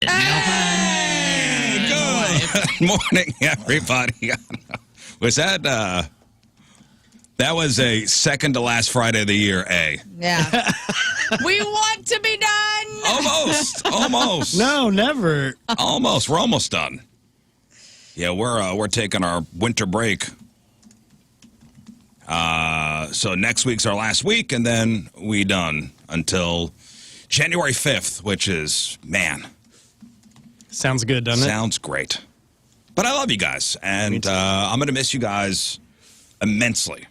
Hey, good morning, everybody. Was that that was a second to last Friday of the year, A? Yeah. We want to be done. Almost. No, never. Almost. We're almost done. Yeah, we're taking our winter break. So next week's our last week, and then we done until January 5th, which is, man. Sounds good, doesn't it? Sounds great. But I love you guys, and I'm going to miss you guys immensely.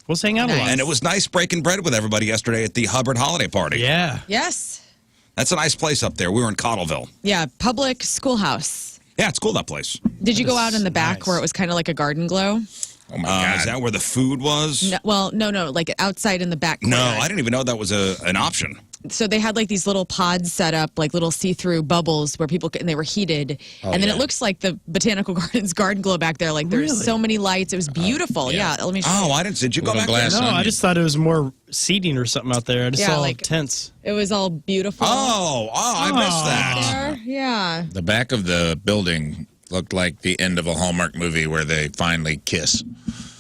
We'll hang out a lot. And it was nice breaking bread with everybody yesterday at the Hubbard holiday party. Yeah. Yes. That's a nice place up there. We were in Cottleville. Yeah, public schoolhouse. Yeah, it's cool, that place. Did you go out in the back where it was kind of like a garden glow? Oh, my God. Is that where the food was? No, well, no, like outside in the back corner. No, I didn't even know that was an option. So they had like these little pods set up, like little see-through bubbles where people and they were heated. And then it looks like the Botanical Gardens garden glow back there. Like there's so many lights. It was beautiful. Yeah. Let me show you. Oh, I didn't. Did you go back there? No, I just thought it was more seating or something out there. I just saw like tents. It was all beautiful. I missed that. There. Yeah. The back of the building looked like the end of a Hallmark movie where they finally kiss.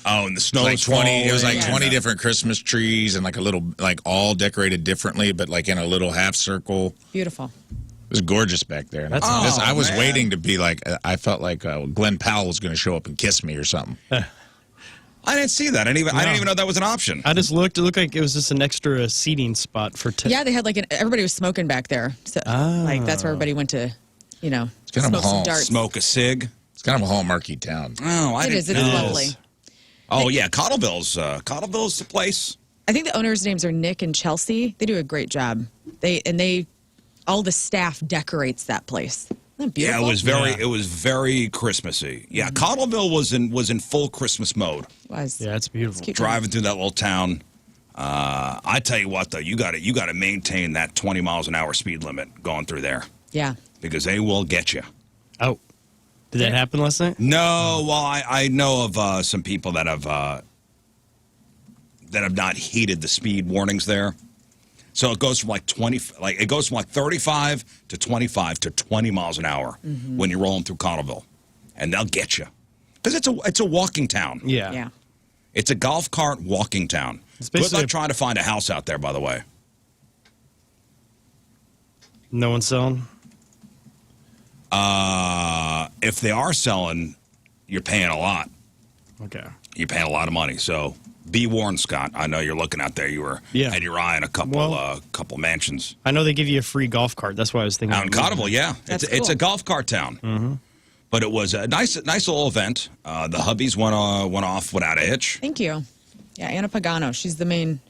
Oh, and the snow Like was 20. It was falling. like 20 different Christmas trees and like a little, like all decorated differently, but like in a little half circle. Beautiful. It was gorgeous back there. That's I was man. waiting to be like, I felt like Glenn Powell was going to show up and kiss me or something. I didn't see that. I didn't even know that was an option. I just looked. It looked like it was just an extra seating spot for tents. Yeah, they had like everybody was smoking back there. So like that's where everybody went to, kind of smoke some home. darts. Smoke a cig. It's kind of a Hallmarky town. Oh, I It didn't is. It know. is lovely. Oh, yeah, Cottleville's the place. I think the owners' names are Nick and Chelsea. They do a great job. All the staff decorates that place. Isn't that beautiful? Yeah, it was very Christmassy. Yeah, Cottleville was in full Christmas mode. It was. Yeah, it's beautiful. Cute. Driving through that little town. I tell you what, though, you got to maintain that 20 miles an hour speed limit going through there Yeah. because they will get you. Oh, did that happen last night? No, well, I know of some people that have not heeded the speed warnings there. So it goes from like 35 to 25 to 20 miles an hour when you're rolling through Cottleville, and they'll get you because it's a walking town. Yeah. Yeah. It's a golf cart walking town. It's Good basically luck trying to find a house out there, by the way. No one's selling? If they are selling, you're paying a lot. Okay. You're paying a lot of money. So be warned, Scott. I know you're looking out there. You were had your eye on a couple mansions. I know they give you a free golf cart. That's why I was thinking. Out in Cottleville, yeah. It's cool. a golf cart town. Mm-hmm. But it was a nice little event. The hubbies went off without a hitch. Thank you. Yeah, Anna Pagano. She's the main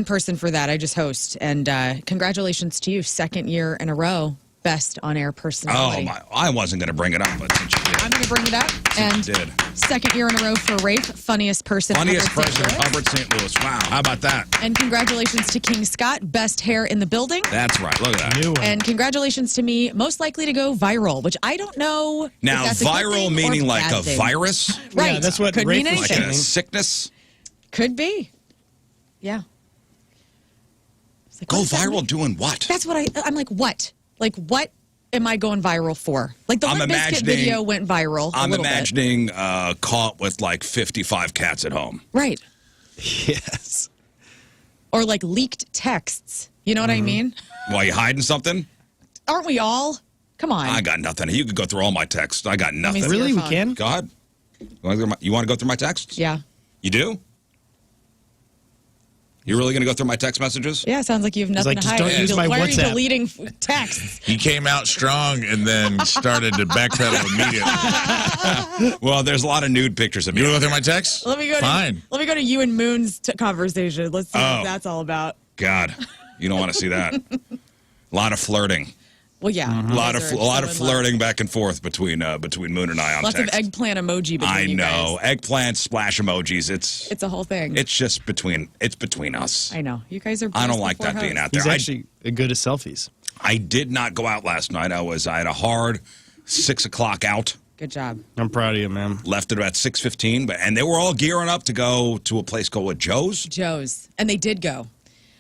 person for that. I just host. And congratulations to you. Second year in a row. Best on-air personality. Oh, my. I wasn't going to bring it up, but since you did. I'm going to bring it up. And you did. second year in a row for Rafe, funniest person in Hubbard, St. Louis. Wow. How about that? And congratulations to King Scott, best hair in the building. That's right. Look at that. New one. And congratulations to me, most likely to go viral, which I don't know. Now, if that's a good viral thing or meaning like bad a thing. virus? Right. Yeah, that's what could Rafe mean was Like anything. a sickness? Could be. Yeah. It's like, Go what does that viral mean? doing what? That's what I'm like, what? Like, what am I going viral for? Like, the I'm Limp Bizkit imagining- video went viral. I'm a little imagining caught with like 55 cats at home. bit. Right. Yes. Or like leaked texts. You know what I mean? Why, you hiding something? Aren't we all? Come on. I got nothing. You could go through all my texts. I got me nothing. see. Really? your We phone. can? Go ahead. You want to go through my texts? Yeah. You do? You're really going to go through my text messages? Yeah, sounds like you have nothing like, to just hide. don't use my Why are you WhatsApp. deleting texts? He came out strong and then started to backpedal immediately. Well, there's a lot of nude pictures of You me. want to go through my text? Let me go. Fine. Let me go to you and Moon's conversation. Let's see what that's all about. God, you don't want to see that. A lot of flirting. Well, yeah, A lot of you guys are so in flirting back and forth between Moon and I on love. Lots text. of eggplant emoji between I you know. guys. Eggplant splash emojis. It's a whole thing. It's just between us. I know. You guys are. I don't boys like before that being hoes. out there. He's actually good at selfies. I did not go out last night. I had a hard 6 o'clock out. Good job. I'm proud of you, man. Left at about 6:15, and they were all gearing up to go to a place called Joe's. Joe's. And they did go.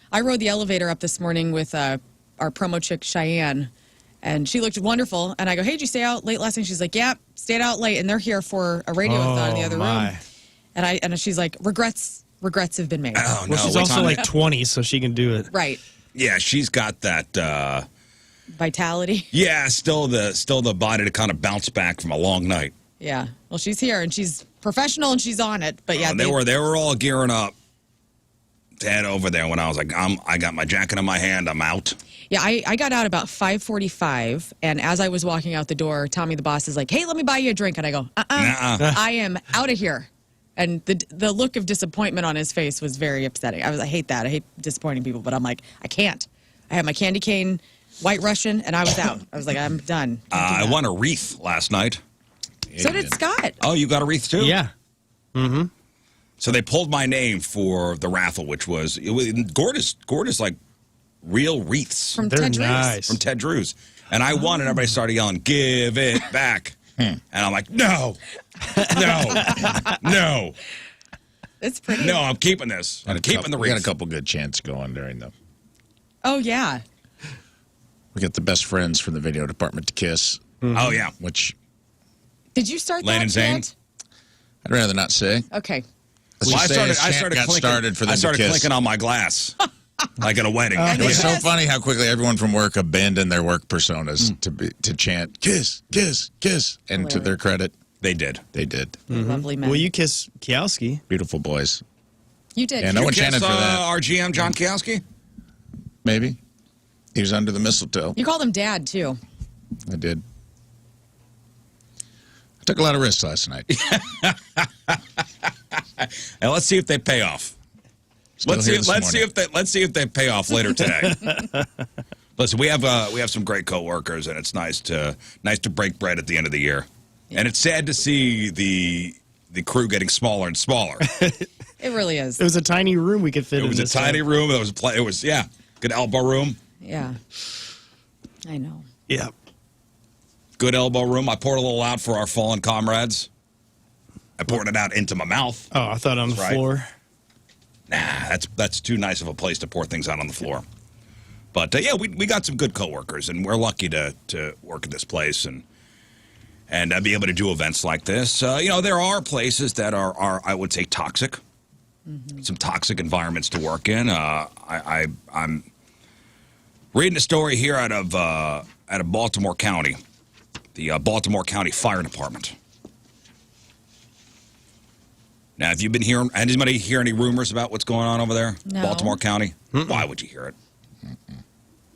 I rode the elevator up this morning with our promo chick, Cheyenne, And she looked wonderful. And I go, hey, did you stay out late last night? She's like, yeah, stayed out late. And they're here for a radiothon in the other room. And she's like, regrets have been made. Oh, no. Well, she's also like 20, so she can do it. Right. Yeah, she's got that vitality. Yeah, still the body to kind of bounce back from a long night. Yeah. Well, she's here and she's professional and she's on it. But yeah, they were all gearing up to head over there when I was like, I got my jacket in my hand, I'm out. Yeah, I got out about 5:45, and as I was walking out the door, Tommy the boss is like, hey, let me buy you a drink. And I go, Nuh-uh. I am out of here. And the look of disappointment on his face was very upsetting. I hate that. I hate disappointing people, but I'm like, I can't. I had my candy cane, White Russian, and I was out. I was like, I'm done. I won a wreath last night. So did Scott. Oh, you got a wreath too? Yeah. Mm-hmm. So they pulled my name for the raffle, which was gorgeous, like real wreaths From Ted Drews. Nice. from Ted Drews, and I won, and everybody started yelling, "Give it back!" And I'm like, "No, no, It's pretty. no! I'm keeping this. I'm keeping the We got a wreath." couple good chants going during the. Oh, yeah. We got the best friends from the video department to kiss, Oh yeah, which Did you start Lane that and Zane? yet? I'd rather not say. Okay. Let's Well, just say his chant got started for them I to started kiss. clinking on my glass, like at a wedding. It was so Yes. funny how quickly everyone from work abandoned their work personas to chant kiss, kiss, kiss, and to their credit, They did. they did. Lovely man. Well, you kiss Kiowski. Beautiful boys. You did. Yeah, no one You chanted kissed, for that. Our GM John Kiowski. Maybe he was under the mistletoe. You called him Dad, too. I did. I took a lot of risks last night. And let's see if they pay off. Still Let's here see. this Let's see morning. if they pay off later today. Listen, we have some great coworkers, and it's nice to break bread at the end of the year. And it's sad to see the crew getting smaller and smaller. It really is. It was a tiny room we could fit in. It was a this tiny time. room. It was good elbow room. Yeah. I know. Yeah. Good elbow room. I poured a little out for our fallen comrades. I poured it out into my mouth. Oh, I thought on the That's right. floor. Nah, that's too nice of a place to pour things out on the floor. But yeah, we got some good coworkers, and we're lucky to work at this place and be able to do events like this. There are places that are I would say toxic, some toxic environments to work in. I'm reading a story here out of Baltimore County, the Baltimore County Fire Department. Now, have you been hearing? Anybody hear any rumors about what's going on over there, No. Baltimore County? Why would you hear it?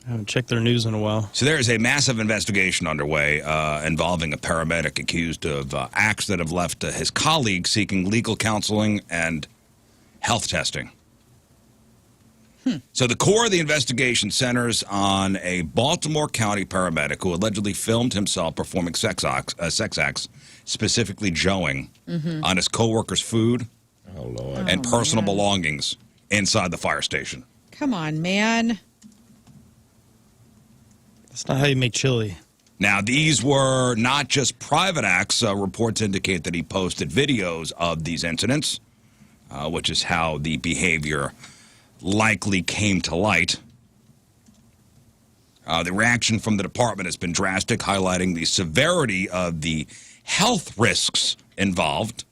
I haven't checked their news in a while. So there is a massive investigation underway involving a paramedic accused of acts that have left his colleagues seeking legal counseling and health testing. So the core of the investigation centers on a Baltimore County paramedic who allegedly filmed himself performing sex acts, specifically joeing on his coworkers' food Oh Lord. and personal belongings inside the fire station. Come on, man. That's not how you make chili. Now, these were not just private acts. Reports indicate that he posted videos of these incidents, which is how the behavior likely came to light. The reaction from the department has been drastic, highlighting the severity of the health risks involved.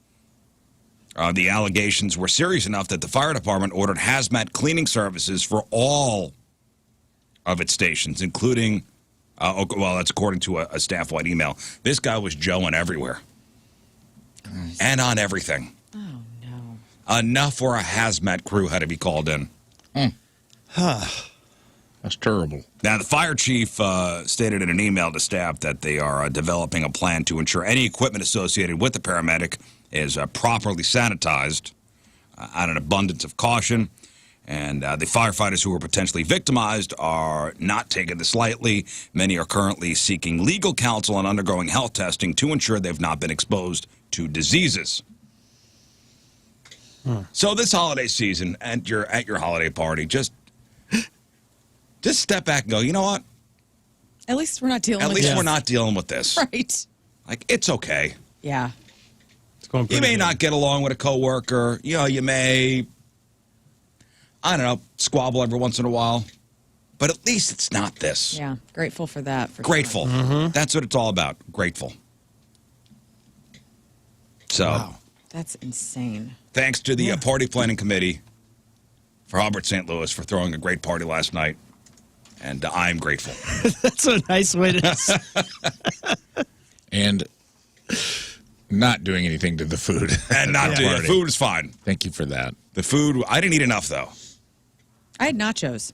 The allegations were serious enough that the fire department ordered hazmat cleaning services for all of its stations, including, that's according to a staff-wide email. This guy was joeing everywhere and on everything. Oh, no. Enough for a hazmat crew had to be called in. That's terrible. Now, the fire chief stated in an email to staff that they are developing a plan to ensure any equipment associated with the paramedic is properly sanitized out of an abundance of caution. And the firefighters who were potentially victimized are not taking this lightly. Many are currently seeking legal counsel and undergoing health testing to ensure they've not been exposed to diseases. So this holiday season, at your holiday party, just step back and go, you know what? At least we're not dealing At with least this. we're not dealing with this. Right. Like, it's okay. Yeah. It's going You pretty may good. not get along with a coworker. You may, I don't know, squabble every once in a while. but at least it's not this. Yeah, grateful for that. For Grateful. Sure. That's what it's all about. Grateful. So, Wow. That's insane. thanks to the party planning committee for Albert St. Louis for throwing a great party last night. And I'm grateful. That's a nice way to. And not doing anything to the food. And not doing it. Food is fine. Thank you for that. The food, I didn't eat enough, though. I had nachos.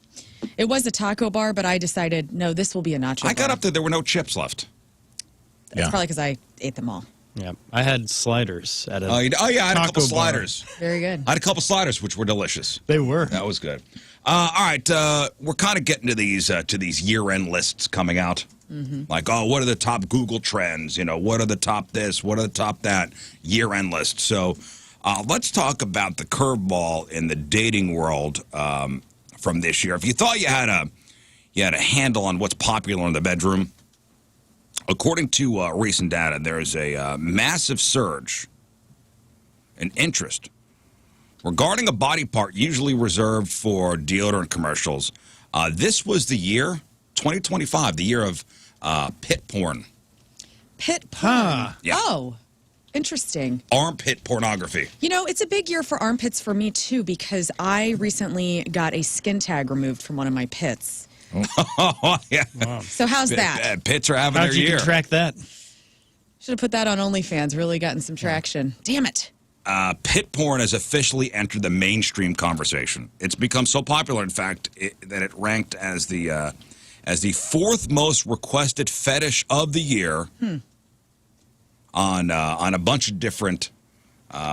It was a taco bar, but I decided, no, this will be a nacho bar. I got up there were no chips left. That's probably because I ate them all. Yeah, I had sliders at a. Oh, yeah, I had a couple taco bar. sliders. Very good. I had a couple sliders, which were delicious. They were. That was good. All right, we're kind of getting to these year-end lists coming out. Like, oh, what are the top Google trends? You know, what are the top this? What are the top that? Year-end lists. So let's talk about the curveball in the dating world from this year. If you thought you had a handle on what's popular in the bedroom, according to recent data, there's a massive surge in interest regarding a body part usually reserved for deodorant commercials. This was the year, 2025, the year of pit porn. Pit porn. Huh. Yeah. Oh, interesting. Armpit pornography. You know, it's a big year for armpits for me, too, because I recently got a skin tag removed from one of my pits. Oh, yeah. Wow. So how's that? Pits are having How'd their you year. track that? Should have put that on OnlyFans. Really gotten some traction. Damn it. Pit porn has officially entered the mainstream conversation. It's become so popular, in fact, that it ranked as the fourth most requested fetish of the year on a bunch of different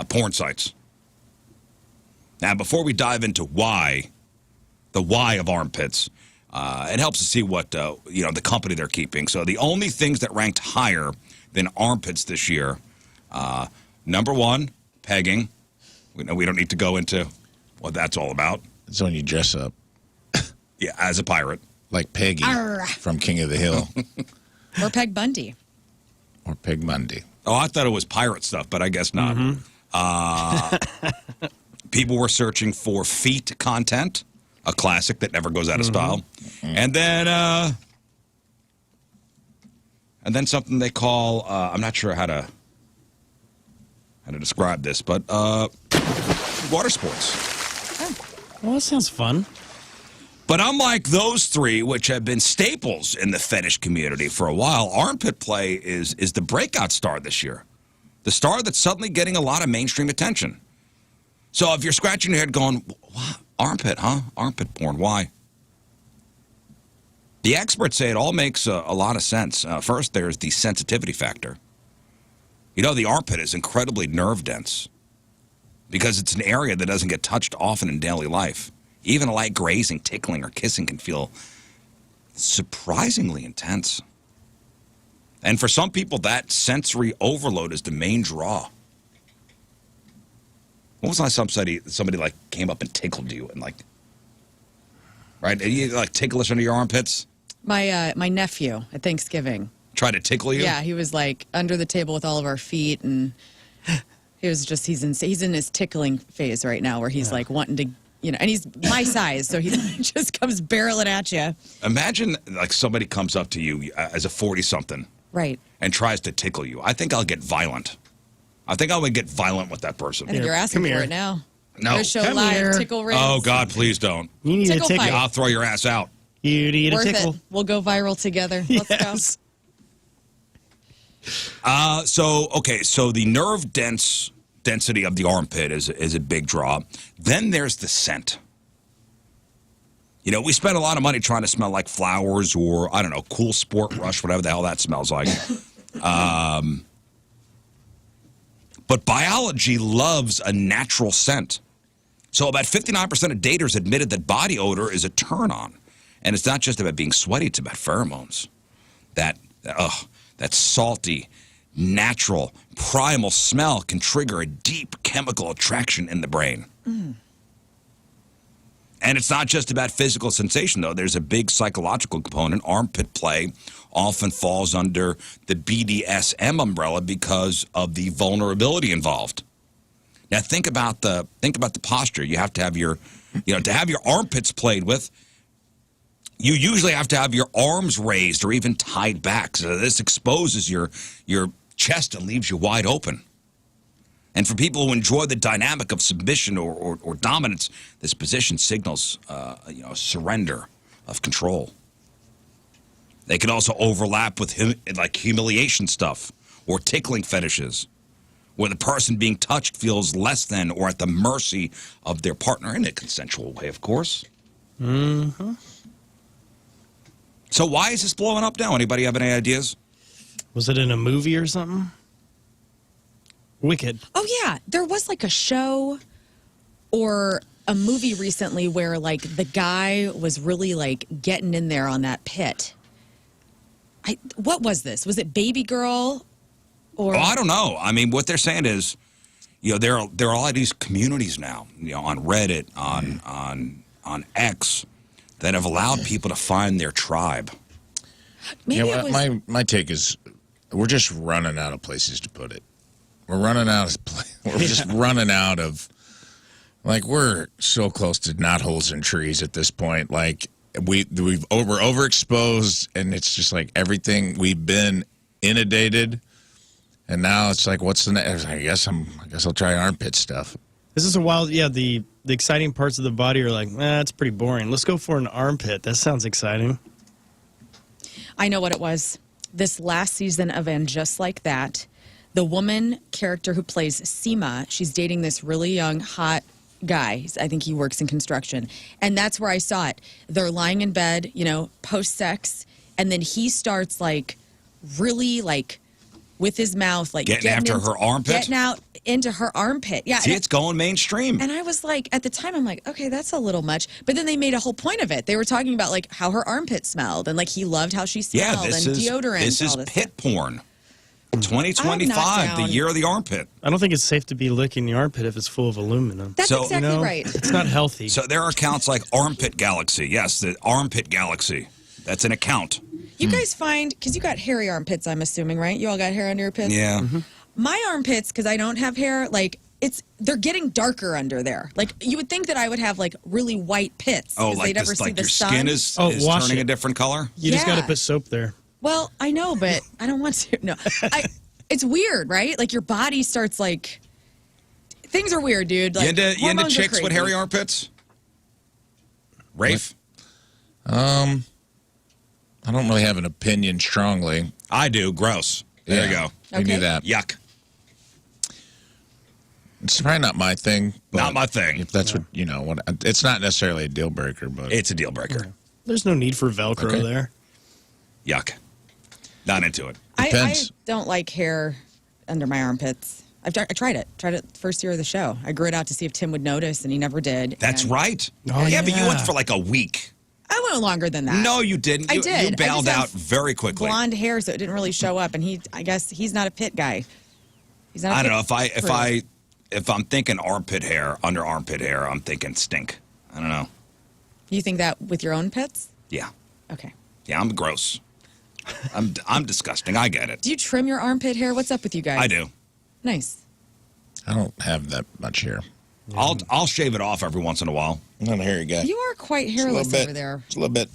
porn sites. Now, before we dive into the why of armpits, it helps to see what the company they're keeping. So the only things that ranked higher than armpits this year, number one, pegging. We don't need to go into what that's all about. It's when you dress up Yeah, as a pirate. like Peggy Arr. from King of the Hill Or Peg Bundy. or Peg Bundy. Oh, I thought it was pirate stuff, but I guess not. People were searching for feet content, a classic that never goes out of style, and then something they call I'm not sure how to describe this, but water sports. Well, that sounds fun. But unlike those three, which have been staples in the fetish community for a while, armpit play is the breakout star this year. The star that's suddenly getting a lot of mainstream attention. So if you're scratching your head going, what? Armpit, huh? Armpit porn, why? The experts say it all makes a lot of sense. First, there's the sensitivity factor. You know, the armpit is incredibly nerve dense because it's an area that doesn't get touched often in daily life. Even a light grazing, tickling, or kissing can feel surprisingly intense. And for some people, that sensory overload is the main draw. When was the last time somebody like came up and tickled you and like, right? You like tickle us under your armpits? My nephew at Thanksgiving. Try to tickle you? Yeah, he was like under the table with all of our feet, and he was just he's in his tickling phase right now, where he's like wanting to, and he's my size, so he just comes barreling at you. Imagine like somebody comes up to you as a 40-something, right, and tries to tickle you. I think I'll get violent. I think I would get violent with that person. I think you're asking for it now. No. Show Come live here. tickle Rizz. Oh God, please don't. You need Tickle a tickle. fight. I'll throw your ass out. You need a Worth tickle. it. We'll go viral together. Let's Yes. So the nerve density of the armpit is a big draw. Then there's the scent. We spend a lot of money trying to smell like flowers or, I don't know, Cool Sport Rush, whatever the hell that smells like. But biology loves a natural scent. So about 59% of daters admitted that body odor is a turn on. And it's not just about being sweaty, it's about pheromones. That salty, natural, primal smell can trigger a deep chemical attraction in the brain. And it's not just about physical sensation, though. There's a big psychological component. Armpit play often falls under the BDSM umbrella because of the vulnerability involved. Now, think about the posture. You have to have your armpits played with. you usually have to have your arms raised or even tied back. So this exposes your chest and leaves you wide open. And for people who enjoy the dynamic of submission or dominance, this position signals surrender of control. They can also overlap with like humiliation stuff or tickling fetishes, where the person being touched feels less than or at the mercy of their partner in a consensual way, of course. Mm-hmm. So why is this blowing up now? Anybody have any ideas? Was it in a movie or something? Wicked. Oh, yeah. There was like a show or a movie recently where like the guy was really like getting in there on that pit. What was this? Was it Baby Girl? Or I don't know. I mean, what they're saying is, there are a lot of these communities now, on Reddit, on X, that have allowed people to find their tribe. Maybe my take is, we're just running out of places to put it. We're running out of we're just running out of, like, we're so close to knot holes in trees at this point. Like we're overexposed, and it's just like everything we've been inundated. And now it's like, what's the next? I guess I'll try armpit stuff. This is a wild, the exciting parts of the body are like, it's pretty boring. Let's go for an armpit. That sounds exciting. I know what it was. This last season of And Just Like That, the woman character who plays Seema, she's dating this really young, hot guy. I think he works in construction. And that's where I saw it. They're lying in bed, post-sex, and then he starts, like, really, like, with his mouth, like getting after her armpit? Getting out into her armpit. Yeah. See, it's going mainstream. And I was like, at the time, I'm like, okay, that's a little much. But then they made a whole point of it. They were talking about, like, how her armpit smelled, and, like, he loved how she smelled, and deodorant. This is pit porn. 2025, the year of the armpit. I don't think it's safe to be licking the armpit if it's full of aluminum. That's exactly right. It's not healthy. So there are accounts like Armpit Galaxy. Yes, the Armpit Galaxy. That's an account. You guys find, because you got hairy armpits, I'm assuming, right? You all got hair under your pits? Yeah. Mm-hmm. My armpits, because I don't have hair, like, they're getting darker under there. Like, you would think that I would have, like, really white pits. Oh, like, never see like the your sun. skin is turning a different color? You just got to put soap there. Well, I know, but I don't want to. No. It's weird, right? Like, your body starts, like, things are weird, dude. Like, you into chicks with hairy armpits? Rafe? I don't really have an opinion strongly. I do. Gross. There you go. Okay. We knew that. Yuck. It's probably not my thing. Not my thing. If that's what it's not necessarily a deal breaker, but it's a deal breaker. There's no need for Velcro there. Yuck. Not into it. I don't like hair under my armpits. I tried it. Tried it first year of the show. I grew it out to see if Tim would notice, and he never did. That's right. Oh, yeah, but you went for like a week. I went longer than that. No, you didn't. I did. You bailed out very quickly. Blonde hair, so it didn't really show up. And I guess he's not a pit guy. He's not. I don't know if I'm thinking armpit hair, under armpit hair, I'm thinking stink. I don't know. You think that with your own pits? Yeah. Okay. Yeah, I'm gross. I'm disgusting. I get it. Do you trim your armpit hair? What's up with you guys? I do. Nice. I don't have that much hair. I'll shave it off every once in a while. I'm not a hairy guy. You are quite hairless over there. Just a little bit.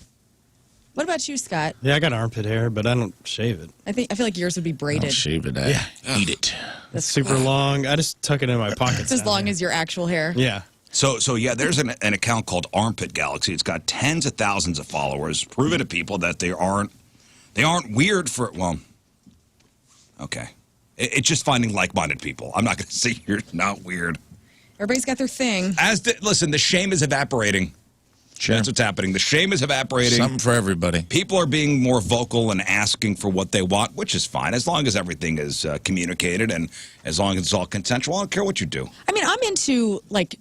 What about you, Scott? Yeah, I got armpit hair, but I don't shave it. I feel like yours would be braided. I'll shave it. Eat it. That's super long. I just tuck it in my pockets. It's as long as your actual hair. Yeah. So yeah, there's an account called Armpit Galaxy. It's got tens of thousands of followers, proving to people that they aren't weird for, well, okay. It's just finding like-minded people. I'm not going to say you're not weird. Everybody's got their thing. Listen, the shame is evaporating. Sure. That's what's happening. The shame is evaporating. Something for everybody. People are being more vocal and asking for what they want, which is fine, as long as everything is communicated and as long as it's all consensual. I don't care what you do. I mean, I'm into, like,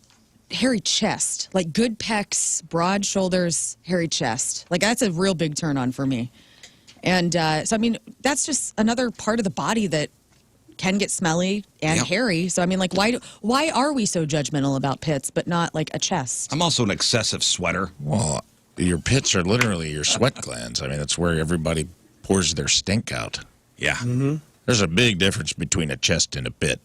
hairy chest. Like, good pecs, broad shoulders, hairy chest. Like, that's a real big turn-on for me. And so, I mean, that's just another part of the body that can get smelly and hairy. So, I mean, like, why are we so judgmental about pits, but not, like, a chest? I'm also an excessive sweater. Well, your pits are literally your sweat glands. I mean, that's where everybody pours their stink out. Yeah. Mm-hmm. There's a big difference between a chest and a pit.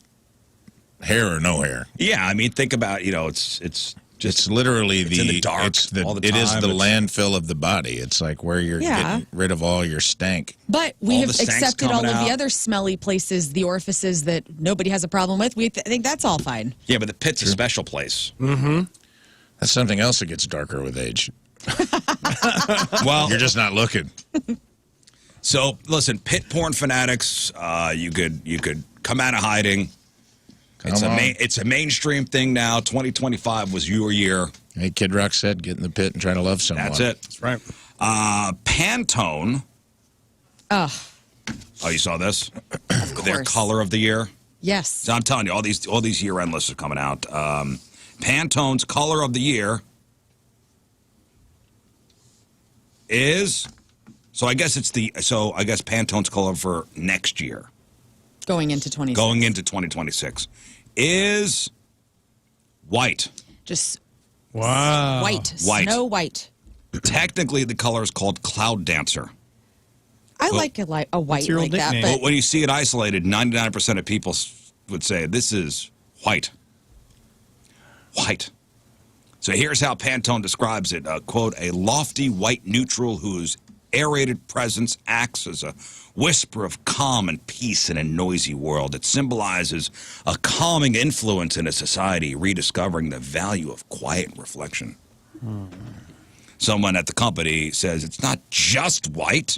Hair or no hair. Yeah, I mean, think about, it's It's literally in the dark all the It is time. the It's- landfill of the body. It's like where you're getting rid of all your stank. But we All have the stank's accepted all coming of the out. other smelly places, the orifices that nobody has a problem with. We think that's all fine. Yeah, but the pit's a special place. That's something else that gets darker with age. Well, You're just not looking. so listen, pit porn fanatics, you could come out of hiding. It's a mainstream thing now. 2025 was your year. Hey, Kid Rock said, get in the pit and try to love someone. That's it. That's right. Pantone. Oh, Oh, you saw this? of Their course. color of the year. Yes. So I'm telling you, all these year-end lists are coming out. Pantone's color of the year is. So I guess Pantone's color for next year, Going into 20. going into 2026, is white. Just Wow. white. White. Snow white. Technically, the color is called Cloud Dancer. I like a white your like old that. nickname? But when you see it isolated, 99% of people would say this is white. White. So here's how Pantone describes it. Quote, a lofty white neutral whose aerated presence acts as a whisper of calm and peace in a noisy world. It symbolizes a calming influence in a society, rediscovering the value of quiet reflection. Someone at the company says it's not just white.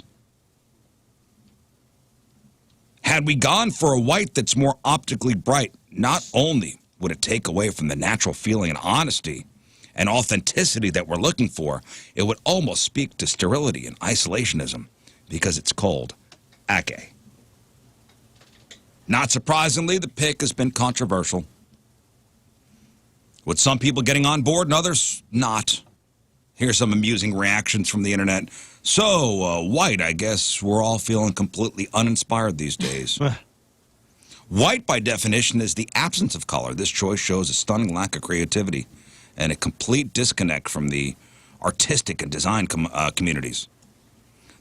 Had we gone for a white that's more optically bright, not only would it take away from the natural feeling and honesty and authenticity that we're looking for, it would almost speak to sterility and isolationism because it's cold. Ake. Not surprisingly, the pick has been controversial, with some people getting on board and others not. Here's some amusing reactions from the internet. So, white, I guess we're all feeling completely uninspired these days. White, by definition, is the absence of color. This choice shows a stunning lack of creativity and a complete disconnect from the artistic and design communities.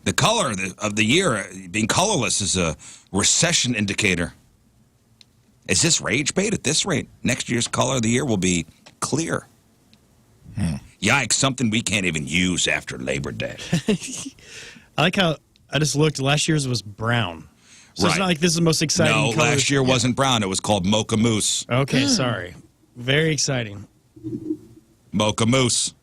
The color of the year, being colorless, is a recession indicator. Is this rage bait? At this rate, next year's color of the year will be clear. Yikes, something we can't even use after Labor Day. I like how I just looked. Last year's was brown. So it's Right. not like this is the most exciting No, color. last year wasn't brown. It was called Mocha Mousse. Okay, sorry. Very exciting. Mocha Mousse.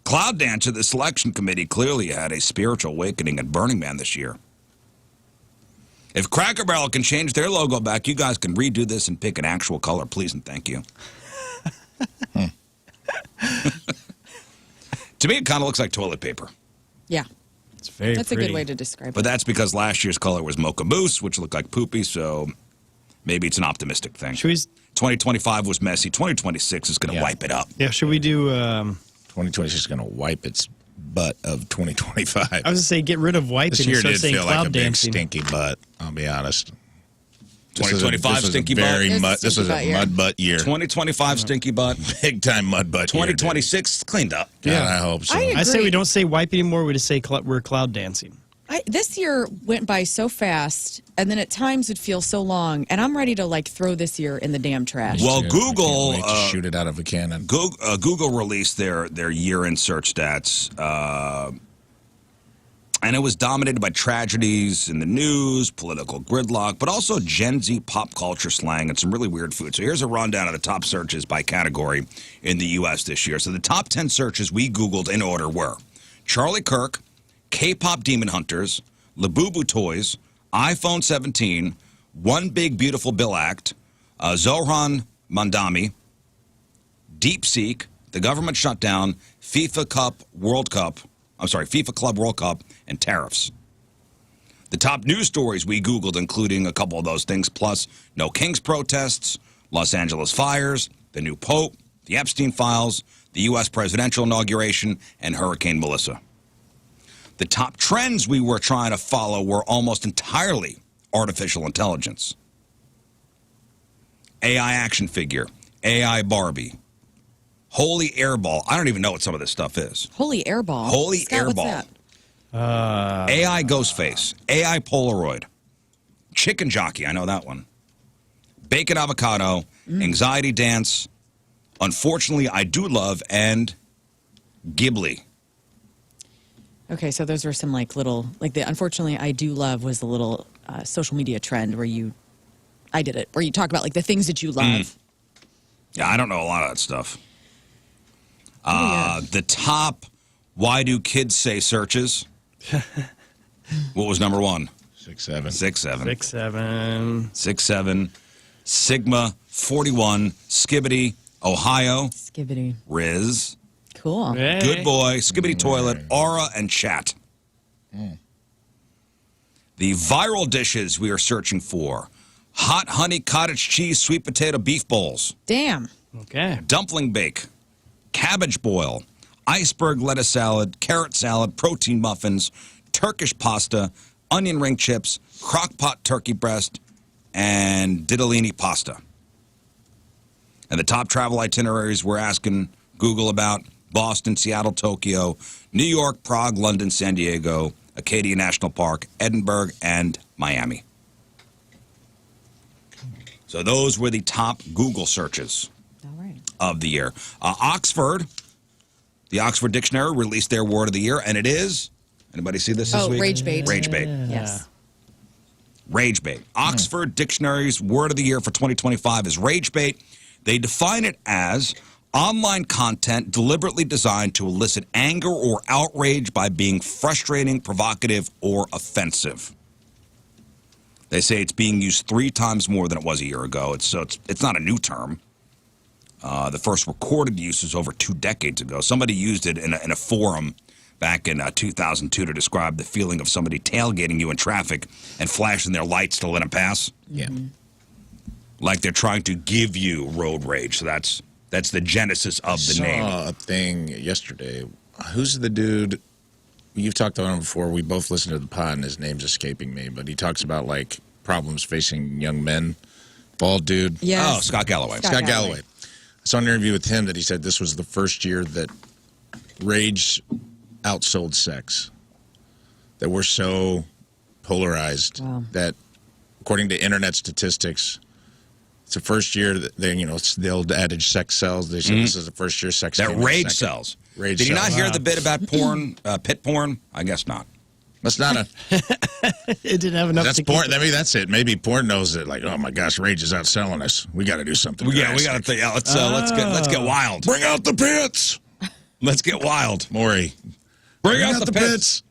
Cloud Dancer, the selection committee clearly had a spiritual awakening at Burning Man this year. If Cracker Barrel can change their logo back, you guys can redo this and pick an actual color, please and thank you. To me, it kind of looks like toilet paper. Yeah. It's very That's pretty. a good way to describe it. But that's because last year's color was Mocha Mousse, which looked like poopy, so maybe it's an optimistic thing. Should we, 2025 was messy. 2026 is going to wipe it up. should we do, 2026 is going to wipe its butt of 2025. I was going to say get rid of wiping This and year start did saying feel cloud like a big dancing. stinky butt, I'll be honest. 2025 stinky butt. This was a mud butt year. 2025 stinky butt. Big time mud butt year. 2026 is cleaned up. God, Yeah. I hope so. I I say agree. we don't say wipe anymore. We just say we're cloud dancing. This year went by so fast, and then at times it feels so long, and I'm ready to like throw this year in the damn trash. Well, Yeah, Google I can't wait to shoot it out of a cannon. Google released their year-end search stats, and it was dominated by tragedies in the news, political gridlock, but also Gen Z pop culture slang and some really weird food. So here's a rundown of the top searches by category in the U.S. this year. So the top 10 searches we Googled in order were Charlie Kirk, K-pop Demon Hunters, Labubu Toys, iPhone 17, One Big Beautiful Bill Act, Zohran Mandami, DeepSeek, the government shutdown, FIFA Club World Cup, and tariffs. The top news stories we Googled, including a couple of those things, plus No Kings protests, Los Angeles fires, the new Pope, the Epstein files, the U.S. presidential inauguration, and Hurricane Melissa. The top trends we were trying to follow were almost entirely artificial intelligence. AI action figure, AI Barbie, Holy Airball. I don't even know what some of this stuff is. Holy airball. Holy Scott, what's airball. that? AI Ghostface, AI Polaroid, Chicken Jockey, I know that one, Bacon Avocado, Anxiety Dance, Unfortunately, I Do Love, and Ghibli. Okay, so those were some like little, like the Unfortunately I Do Love was the little social media trend where I did it, where you talk about like the things that you love. Yeah, I don't know a lot of that stuff. Yeah. The top Why Do Kids Say searches. What was number one? 6'7". 6'7". 6'7". 6'7". Sigma 41. Skibbity, Ohio. Skibbity. Rizz. Cool. Hey. Good Boy. Skibbity Toilet. Aura and Chat. The viral dishes we are searching for: hot honey cottage cheese sweet potato beef bowls, Damn. Okay. dumpling bake, cabbage boil, iceberg lettuce salad, carrot salad, protein muffins, Turkish pasta, onion ring chips, crock pot turkey breast, and ditalini pasta. And the top travel itineraries we're asking Google about: Boston, Seattle, Tokyo, New York, Prague, London, San Diego, Acadia National Park, Edinburgh, and Miami. So those were the top Google searches All right. of the year. Oxford, the Oxford Dictionary released their word of the year, and it is, anybody see this Oh, week? rage bait. Rage bait. Yes. Rage bait. Oxford Dictionary's word of the year for 2025 is rage bait. They define it as online content deliberately designed to elicit anger or outrage by being frustrating, provocative, or offensive. They say it's being used 3 times more than it was a year ago. It's not a new term. The first recorded use was over 2 decades ago. Somebody used it in a forum back in 2002 to describe the feeling of somebody tailgating you in traffic and flashing their lights to let them pass. Yeah. Like they're trying to give you road rage. So that's the genesis of the name. I saw a thing yesterday. Who's the dude? You've talked about him before. We both listened to the pod, and his name's escaping me. But he talks about like problems facing young men. Bald dude. Yes. Oh, Scott Galloway. Scott Galloway. I saw an interview with him that he said this was the first year that rage outsold sex. That we're so polarized that, according to internet statistics, it's the first year that they, it's the old adage, sex sells. They said this is the first year sex That came in rage second. sells. Rage Did you sells. not hear the bit about porn, pit porn? I guess not. That's not a. It didn't have enough That's to porn. Maybe that's it. Maybe porn knows it. Like, oh my gosh, rage is outselling us. We got to do something. Yeah, we got to drastic. think. Yeah, let's get wild. Bring out the pits, Let's get wild. Maury. Bring out the pits.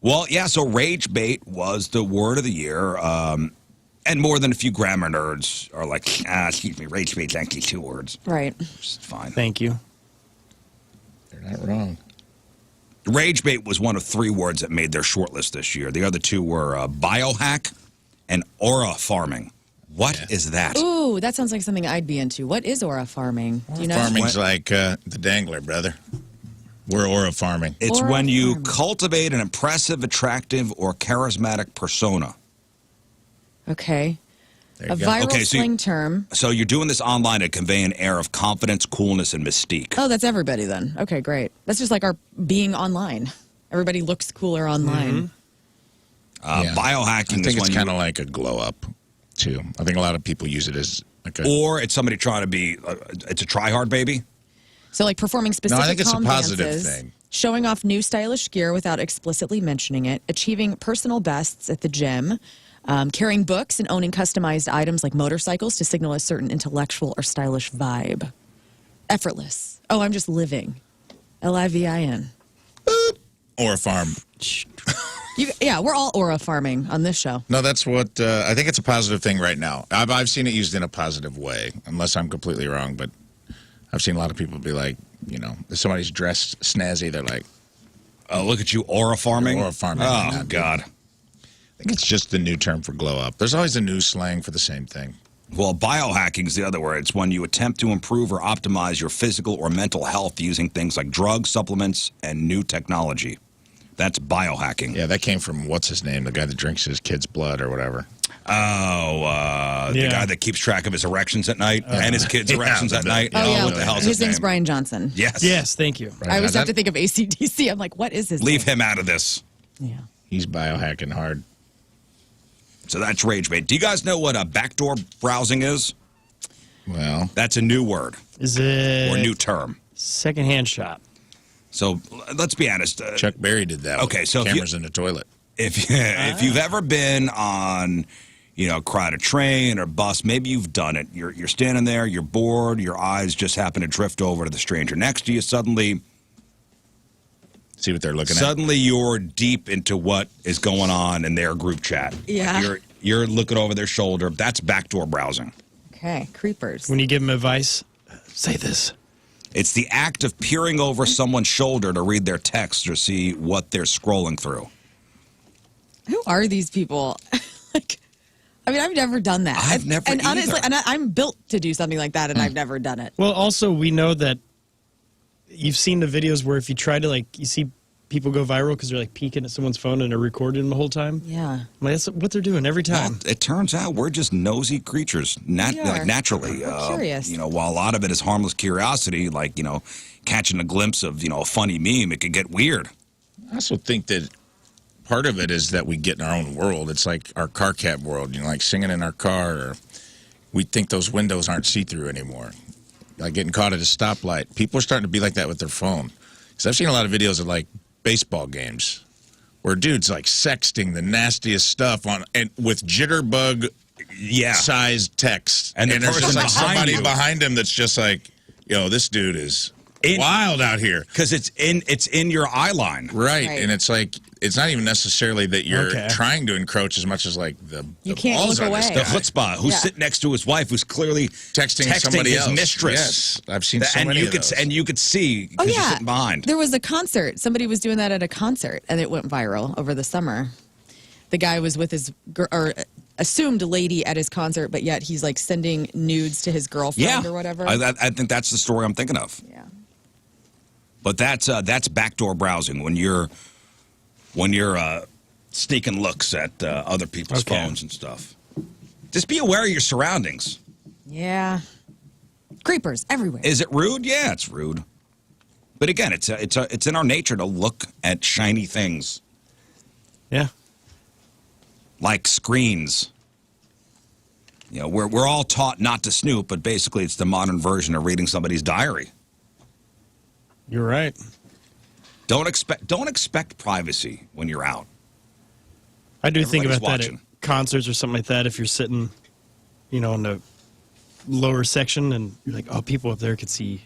Well, yeah. So rage bait was the word of the year, and more than a few grammar nerds are like, excuse me, rage bait's actually 2 words. Right. It's fine. Thank you. They're not wrong. Rage bait was one of 3 words that made their shortlist this year. The other 2 were biohack and aura farming. What is that? Ooh, that sounds like something I'd be into. What is aura farming? Do you know? Farming's like the dangler, brother. We're aura farming. It's Aura when you farming. cultivate an impressive, attractive, or charismatic persona. Okay. There you A go. viral Okay, so you- slang term. So you're doing this online to convey an air of confidence, coolness, and mystique. Oh, that's everybody then. Okay, great. That's just like our being online. Everybody looks cooler online. Yeah. Biohacking I is think it's when kind you, of like a glow up, too. I think a lot of people use it as like a. or it's somebody trying to be, it's a try-hard baby. So like performing specific think it's a calm positive dances, thing. showing off new stylish gear without explicitly mentioning it, achieving personal bests at the gym, carrying books and owning customized items like motorcycles to signal a certain intellectual or stylish vibe. Effortless. Oh, I'm just living. Livin. Aura farm. Yeah, we're all aura farming on this show. No, that's what I think it's a positive thing right now. I've seen it used in a positive way, unless I'm completely wrong. But I've seen a lot of people be like, if somebody's dressed snazzy, they're like, Oh, look at you, aura farming. Aura farming. Oh, Yeah, God. I think it's just the new term for glow up. There's always a new slang for the same thing. Well, biohacking is the other word. It's when you attempt to improve or optimize your physical or mental health using things like drugs, supplements, and new technology. That's biohacking. Yeah, that came from what's his name, the guy that drinks his kid's blood or whatever. Oh, the Yeah. guy that keeps track of his erections at night and his kids' Yeah, erections at night. Oh, yeah. What the hell's his his name's name? Brian Johnson. Yes. Yes, thank you. Right I always now, have to think of AC/DC. I'm like, what is his Leave name? him out of this. Yeah. He's biohacking hard. So that's rage bait. Do you guys know what a backdoor browsing is? Well, That's a new word Is it or new term. secondhand shop? So let's be honest. Chuck Berry did that. Okay, with so if you- cameras in the toilet. If you've ever been on, crowded train or bus, maybe you've done it. You're standing there, you're bored, your eyes just happen to drift over to the stranger next to you. Suddenly See what they're looking at. Suddenly you're deep into what is going on in their group chat. Yeah. Like you're looking over their shoulder. That's backdoor browsing. Okay, creepers. When you give them advice, say this. It's the act of peering over someone's shoulder to read their text or see what they're scrolling through. Who are these people? I've never done that. I've never And honestly, either. and I'm built to do something like that, and I've never done it. Well, also, we know that you've seen the videos where if you try to, you see people go viral because they're, peeking at someone's phone and they're recording them the whole time. Yeah. That's what they're doing every time. Well, it turns out we're just nosy creatures, We are. naturally. We're curious. While a lot of it is harmless curiosity, catching a glimpse of, a funny meme, it could get weird. I also think that part of it is that we get in our own world. It's like our car cab world, like singing in our car. Or we think those windows aren't see-through anymore. Like getting caught at a stoplight. People are starting to be like that with their phone. Because I've seen a lot of videos of baseball games where dudes sexting the nastiest stuff with jitterbug sized text. And the there's just person behind somebody you. behind him that's just this dude is wild out here. Because it's in your eye line. Right. Right. And it's not even necessarily that you're trying to encroach as much as the You can't balls look on this away. The guy. chutzpah who's Yeah. sitting next to his wife who's clearly Texting somebody his else. mistress. Yes. I've seen so many of those. And you could see Oh because you're yeah, sitting behind. there was a concert. Somebody was doing that at a concert, and it went viral over the summer. The guy was with his assumed lady at his concert, but yet he's sending nudes to his girlfriend or whatever. I think that's the story I'm thinking of. Yeah. But that's backdoor browsing when you're sneaking looks at other people's phones and stuff. Just be aware of your surroundings. Yeah. Creepers everywhere. Is it rude? Yeah, it's rude. But again, it's in our nature to look at shiny things Yeah. like screens. We're all taught not to snoop, but basically it's the modern version of reading somebody's diary. You're right. Don't expect privacy when you're out. I do think Everybody's about that watching. at concerts or something like that. If you're sitting, in the lower section and you're like, oh, people up there could see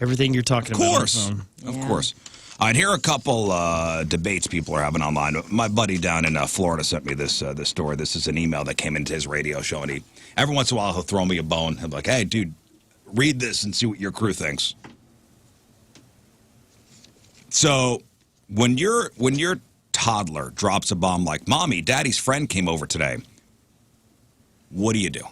everything you're talking about on the phone. Of Yeah. course. All right, here are a couple debates people are having online. My buddy down in Florida sent me this story. This is an email that came into his radio show, and every once in a while he'll throw me a bone. He'll be like, hey, dude, read this and see what your crew thinks. So when your toddler drops a bomb like, Mommy, Daddy's friend came over today, what do you do?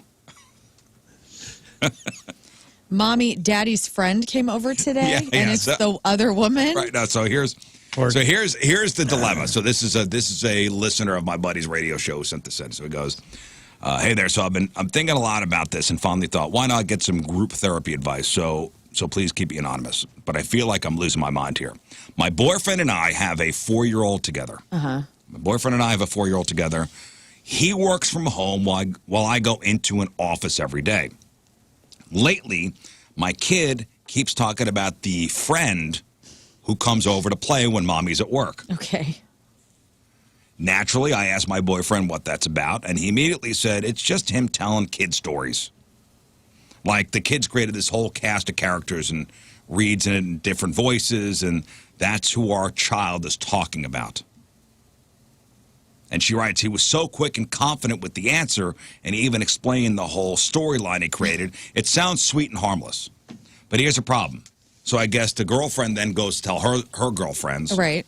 Mommy, Daddy's friend came over today, Yeah, and it's the other woman. Right now, so here's the dilemma. So this is a listener of my buddy's radio show who sent this in. So he goes, "Hey there. So I'm thinking a lot about this and finally thought, why not get some group therapy advice? So please keep me anonymous. But I feel like I'm losing my mind here. My boyfriend and I have a 4-year-old together. My boyfriend and I have a 4-year-old together. He works from home while I go into an office every day. Lately, my kid keeps talking about the friend who comes over to play when Mommy's at work. Okay. Naturally, I asked my boyfriend what that's about, and he immediately said it's just him telling kid stories. Like the kid's created this whole cast of characters and reads it in different voices, and that's who our child is talking about. And she writes, he was so quick and confident with the answer, and he even explained the whole storyline he created. It sounds sweet and harmless. But here's a problem. So I guess the girlfriend then goes to tell her girlfriends. Right.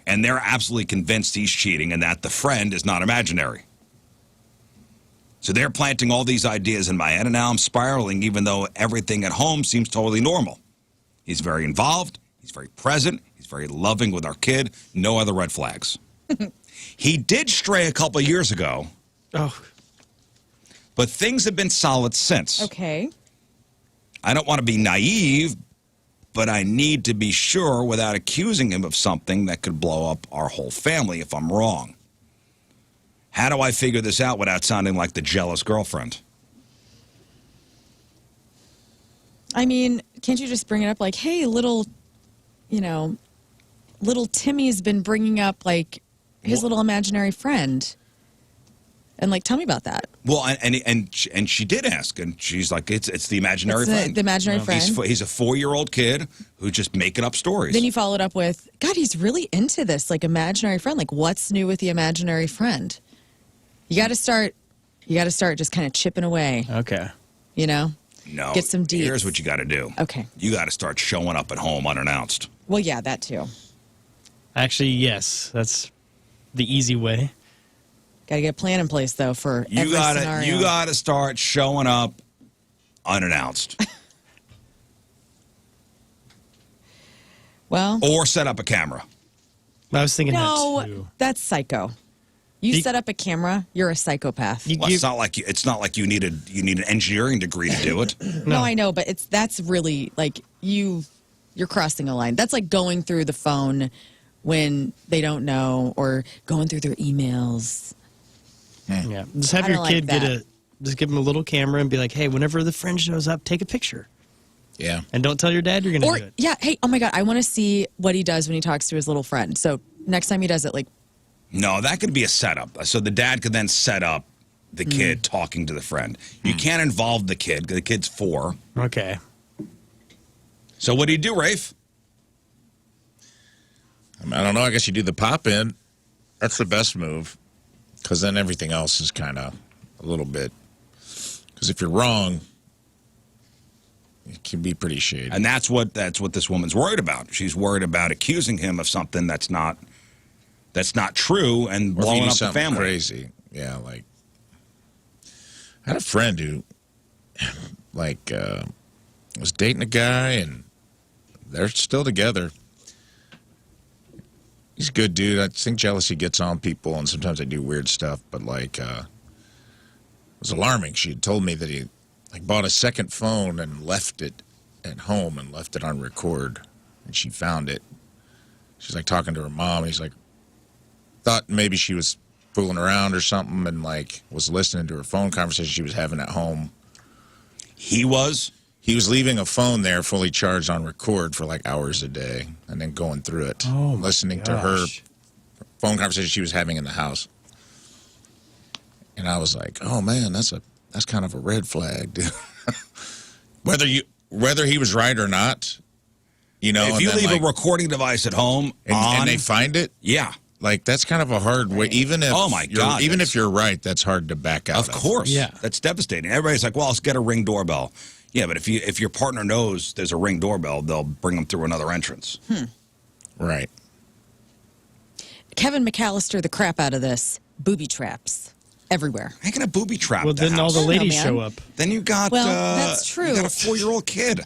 And they're absolutely convinced he's cheating and that the friend is not imaginary. So they're planting all these ideas in my head, and now I'm spiraling even though everything at home seems totally normal. He's very involved. He's very present. He's very loving with our kid. No other red flags. He did stray a couple of years ago, Oh, but things have been solid since. Okay. I don't want to be naive, but I need to be sure without accusing him of something that could blow up our whole family if I'm wrong. How do I figure this out without sounding like the jealous girlfriend? I mean, can't you just bring it up like, hey, little Timmy's been bringing up like his little imaginary friend, and like tell me about that. Well, and she did ask, and she's like, it's the imaginary friend. The imaginary friend. He's a 4-year-old kid who's just making up stories. Then you followed up with, God, he's really into this like imaginary friend. Like, what's new with the imaginary friend? You got to start just kind of chipping away. Okay. You know. No. Get some deets. Here's what you got to do. Okay. You got to start showing up at home unannounced. Well, yeah, that too. Actually, yes, that's the easy way. Got to get a plan in place though for every scenario. You got to start showing up unannounced. Well, or set up a camera. I was thinking that no, too. that's psycho. You set up a camera, you're a psychopath. Well, it's not like you need an engineering degree to do it. No, I know, but that's really like you're crossing a line. That's like going through the phone when they don't know, or going through their emails. Yeah, just have I your don't kid like just give him a little camera and be like, hey, whenever the friend shows up, take a picture. Yeah. And don't tell your dad you're going to do it. Yeah, hey, oh my God, I want to see what he does when he talks to his little friend. So next time he does it, like. No, that could be a setup. So the dad could then set up the kid talking to the friend. You can't involve the kid because the kid's 4. Okay. So what do you do, Rafe? I don't know. I guess you do the pop-in. That's the best move, because then everything else is kind of a little bit. Because if you're wrong, it can be pretty shady. And that's what this woman's worried about. She's worried about accusing him of something that's not true and Or if you blowing do up the something family. crazy. Yeah, like I had a friend who, like, was dating a guy, and they're still together. He's a good dude. I think jealousy gets on people, and sometimes they do weird stuff. But like, it was alarming. She had told me that he like bought a second phone and left it at home and left it on record, and she found it. She's like talking to her mom, and he's like, thought maybe she was fooling around or something, and like was listening to her phone conversation she was having at home. He was leaving a phone there fully charged on record for like hours a day, and then going through it, listening to her phone conversation she was having in the house. And I was like, oh man, that's kind of a red flag, dude. whether he was right or not, you know. If you leave a recording device at home and they find it, yeah. Like, that's kind of a hard way. Even if, oh my God, even if you're right, that's hard to back out. Of course, yeah, that's devastating. Everybody's like, "Well, let's get a Ring doorbell." Yeah, but if your partner knows there's a Ring doorbell, they'll bring them through another entrance. Right. Kevin McAllister, the crap out of this. Booby traps everywhere. I ain't gonna booby trap. Well, then all the ladies man. show up. Then you got. Well, that's true. You got a 4-year-old kid.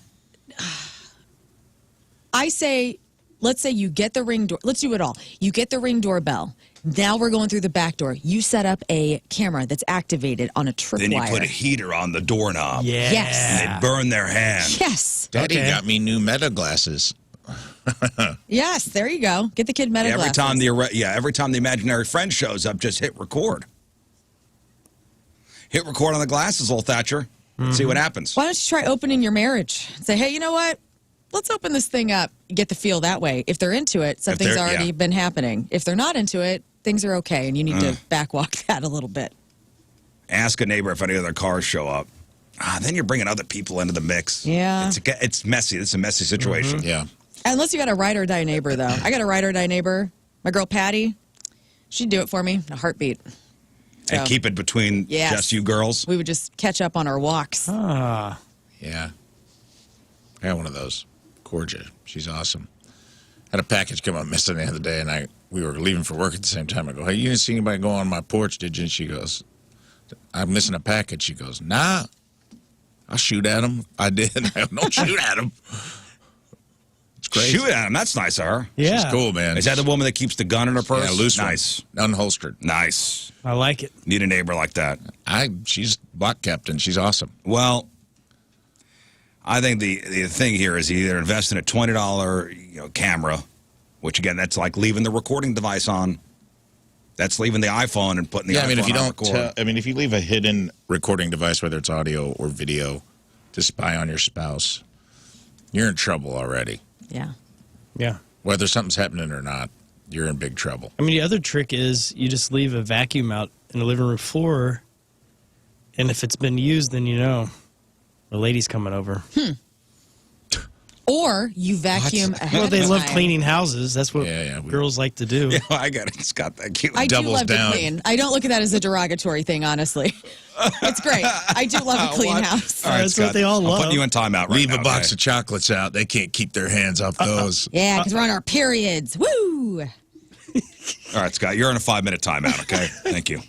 I say, let's say you get the Ring door. Let's do it all. You get the Ring doorbell. Now we're going through the back door. You set up a camera that's activated on a tripwire. Then you put a heater on the doorknob. Yeah. Yes. And they burn their hand. Yes. Daddy Okay. got me new Meta glasses. Yes. There you go. Get the kid meta Every glasses. every time the imaginary friend shows up, just hit record. Hit record on the glasses, old Thatcher. See what happens. Why don't you try opening your marriage? Say, hey, you know what? Let's open this thing up. Get the feel that way. If they're into it, something's already been happening. If they're not into it, things are okay, and you need to backwalk that a little bit. Ask a neighbor if any other cars show up. Then you're bringing other people into the mix. Yeah. It's messy. It's a messy situation. Yeah. Unless you got a ride or die neighbor, though. I got a ride or die neighbor. My girl Patty, she'd do it for me in a heartbeat. So, And keep it between just you girls. we would just catch up on our walks. Ah. Yeah. I got one of those. Corja. She's awesome. Had a package come up missing the other day, and we were leaving for work at the same time. I go, hey, you didn't see anybody go on my porch, did you? And she goes, I'm missing a package. She goes, nah, I'll shoot at him. I did. I go, don't shoot at him. It's crazy. Shoot at him. That's nice of her. Yeah. She's cool, man. Is that the woman that keeps the gun in her purse? Yeah, loose one. Nice. Unholstered. Nice. I like it. Need a neighbor like that. She's block captain. She's awesome. Well, I think the thing here is either invest in a $20 camera, which again, that's like leaving the recording device on. That's leaving the iPhone and putting the iPhone if you on don't, record. if you leave a hidden recording device, whether it's audio or video, to spy on your spouse, you're in trouble already. Yeah. Yeah. Whether something's happening or not, you're in big trouble. I mean, the other trick is you just leave a vacuum out in the living room floor, and if it's been used, then you know the lady's coming over. Or you vacuum ahead Well, they of love time. cleaning houses. That's what we- girls like to do. Yeah, I got it. Scott, thank you. I do doubles love down. to clean. I don't look at that as a derogatory thing, honestly. It's great. I do love a clean What? house. All right, That's Scott, what they all I'm love. putting you in timeout right Leave now. a box okay? of chocolates out. They can't keep their hands off those. Yeah, because we're on our periods. Woo! All right, Scott, you're in a 5-minute timeout, okay? Thank you.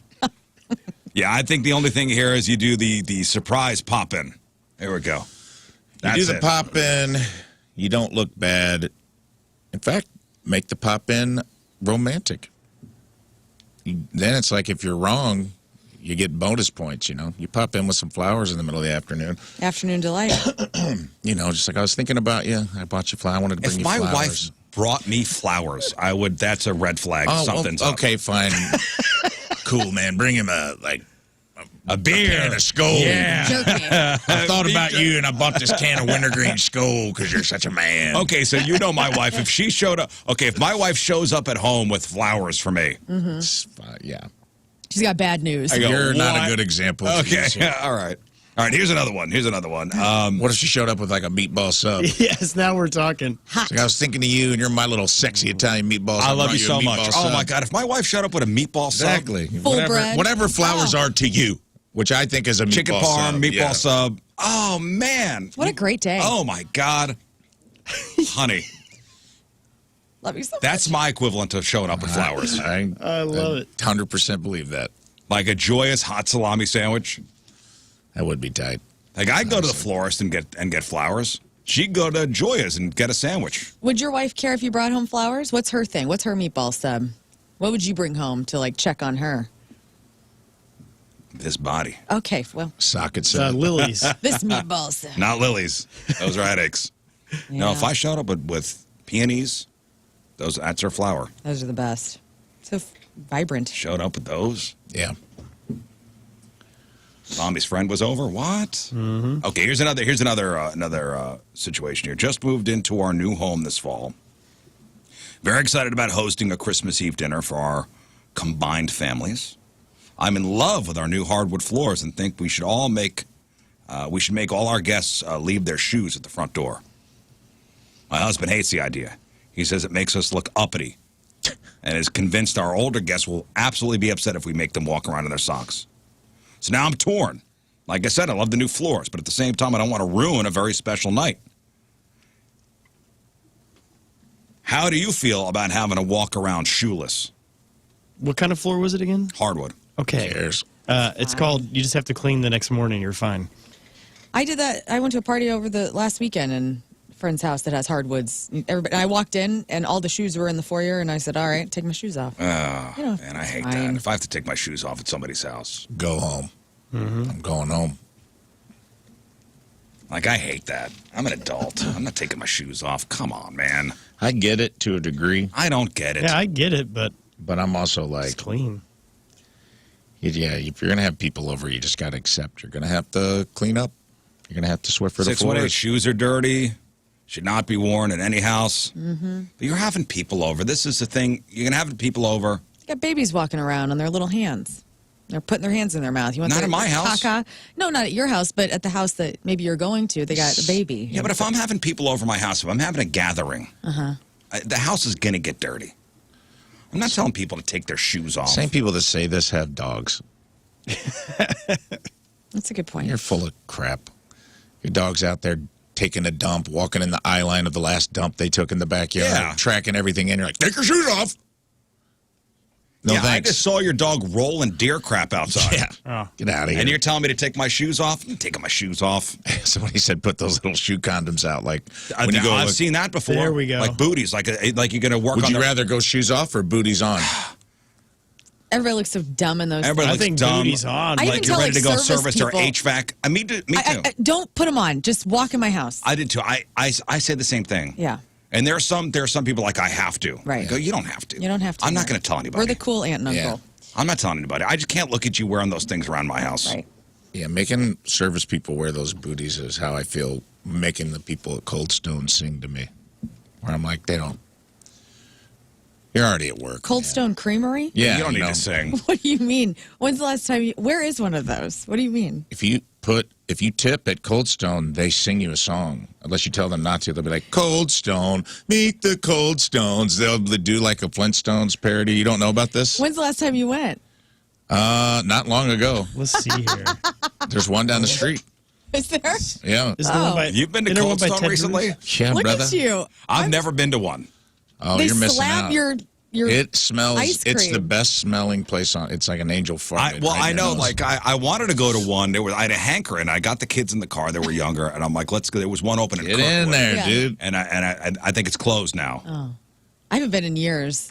Yeah, I think the only thing here is you do the surprise pop-in. Here we go. You That's do the it. pop-in. You don't look bad. In fact, make the pop-in romantic. Then it's like if you're wrong, you get bonus points, you know. You pop in with some flowers in the middle of the afternoon. Afternoon delight. You know, just like I was thinking about you. I bought you flowers. I wanted to bring If you my flowers. wife brought me flowers, I would. That's a red flag. Oh, Something's well, up. okay, fine. Cool, man. Bring him A beer. and a skull. Yeah. Jerky. I thought about you, and I bought this can of wintergreen skull because you're such a man. Okay, so you know my wife. If she showed up, okay, if my wife shows up at home with flowers for me, It's fine, yeah. She's got bad news. I go, You're not what? a good example. of Okay, this here. all right. All right, here's another one. What if she showed up with like a meatball sub? Yes, now we're talking. Hot. Like I was thinking of you, and you're my little sexy Italian meatball. I love brought you so a much. meatball Oh sub. my God, if my wife showed up with a meatball sub, Exactly. Full whatever, bread. whatever flowers Oh. are to you, which I think is a meatball chicken parm, sub. meatball yeah. sub. Oh man, What a great day. Oh my God, honey, Love you so much. that's my equivalent of showing up with flowers. I love it. 100% believe that. Like a joyous hot salami sandwich. That would be tight. Like I'd go to the florist and get flowers. She'd go to Joya's and get a sandwich. Would your wife care if you brought home flowers? What's her thing? What's her meatball sub? What would you bring home to like check on her? This body, Okay, well, Socket Uh, sub. lilies. this meatball sub. not lilies. Those are headaches. No, if I showed up with peonies, that's her flower. Those are the best. So vibrant. Showed up with those. Yeah. Mommy's friend was over. What? Mm-hmm. Okay, here's another situation here. Just moved into our new home this fall. Very excited about hosting a Christmas Eve dinner for our combined families. I'm in love with our new hardwood floors and think we should make all our guests leave their shoes at the front door. My husband hates the idea. He says it makes us look uppity and is convinced our older guests will absolutely be upset if we make them walk around in their socks. So now I'm torn. Like I said, I love the new floors, but at the same time, I don't want to ruin a very special night. How do you feel about having to walk around shoeless? What kind of floor was it again? Hardwood. Okay. Cares. It's called, you just have to clean the next morning. You're fine. I did that. I went to a party over the last weekend and a friend's house that has hardwoods. Everybody, I walked in and all the shoes were in the foyer, and I said, "All right, take my shoes off." And I hate that. fine. If I have to take my shoes off at somebody's house. Go home. I'm going home. Like, I hate that. I'm an adult. I'm not taking my shoes off. Come on, man. I get it to a degree, I don't get it. Yeah, I get it, but but I'm also it's like, clean. yeah, if you're going to have people over, you just got to accept you're going to have to clean up. You're going to have to Swiffer the 618 floors. shoes are dirty. Should not be worn in any house. Mm-hmm. But you're having people over. This is the thing. You're going to have people over. You got babies walking around on their little hands. They're putting their hands in their mouth. You want Not their at my house. caca? No, not at your house, but at the house that maybe you're going to. They got a baby. Yeah, but if I'm having people over my house, if I'm having a gathering, the house is going to get dirty. I'm not telling people to take their shoes off. Same people that say this have dogs. That's a good point. You're full of crap. Your dog's out there taking a dump, walking in the eye line of the last dump they took in the backyard, Yeah. tracking everything in. You're like, take your shoes off. No yeah, I thanks. just saw your dog rolling deer crap outside. Yeah. Oh. Get out of here. And you're telling me to take my shoes off? I'm taking my shoes off. Somebody said put those little shoe condoms out. Like when you go, I've look, seen that before. There we go. Like booties, like you're going to work would on you their... rather go shoes off or booties on? Everybody looks so dumb in those. Everybody I looks think dumb. booty's on. I even Like you're tell, ready like, to go service service their people- HVAC. Me too. I don't put them on. Just walk in my house. I did too. I say the same thing. Yeah. And there are some people like I have to. Right. I go, you don't have to. You don't have to. I'm not no. going to tell anybody. We're the cool aunt and uncle. Yeah. I'm not telling anybody. I just can't look at you wearing those things around my house. Right. Yeah, making service people wear those booties is how I feel making the people at Cold Stone sing to me. Where I'm like, they don't. You're already at work. Cold Stone Creamery? Yeah, You don't need to sing. What do you mean? When's the last time where is one of those? What do you mean? If you tip at Cold Stone, they sing you a song. Unless you tell them not to, they'll be like, Cold Stone, meet the Cold Stones. They'll do like a Flintstones parody. You don't know about this? When's the last time you went? Not long ago. Let's see here. There's one down the street. Is there? Yeah. Is there one by, You've been to isn't there Cold one by Stone Ted recently? Cruz? Yeah, Look brother. at you. I've never been to one. Oh, They you're missing slap out. your It smells. ice It's cream. the best smelling place on. It's like an angel fart. I know. Like I wanted to go to one. I had a hankering. I got the kids in the car. They were younger, and I'm like, let's go. There was one open in Get Kirkwood. in there, Yeah. dude. And I think it's closed now. Oh. I haven't been in years.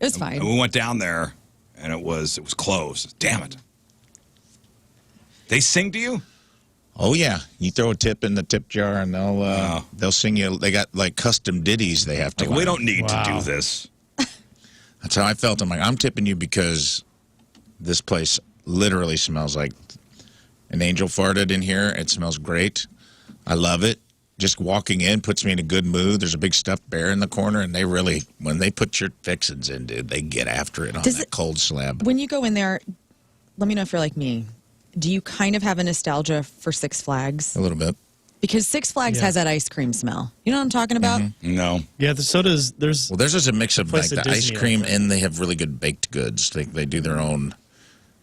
It was fine. And we went down there, and it was closed. Damn it. They sing to you? Oh yeah, you throw a tip in the tip jar, and they'll sing you. They got like custom ditties they have to. Like, we learn. don't need to Wow. do this. That's how I felt. I'm like, I'm tipping you because this place literally smells like an angel farted in here. It smells great. I love it. Just walking in puts me in a good mood. There's a big stuffed bear in the corner, and they really, when they put your fixins in, dude, they get after it on that cold slab. When you go in there, let me know if you're like me. Do you kind of have a nostalgia for Six Flags? A little bit. Because Six Flags Yeah. has that ice cream smell. You know what I'm talking about? No. Yeah, the sodas, there's Well, there's just a mix of like Place the at ice Disney, cream, like that. and they have really good baked goods. They do their own.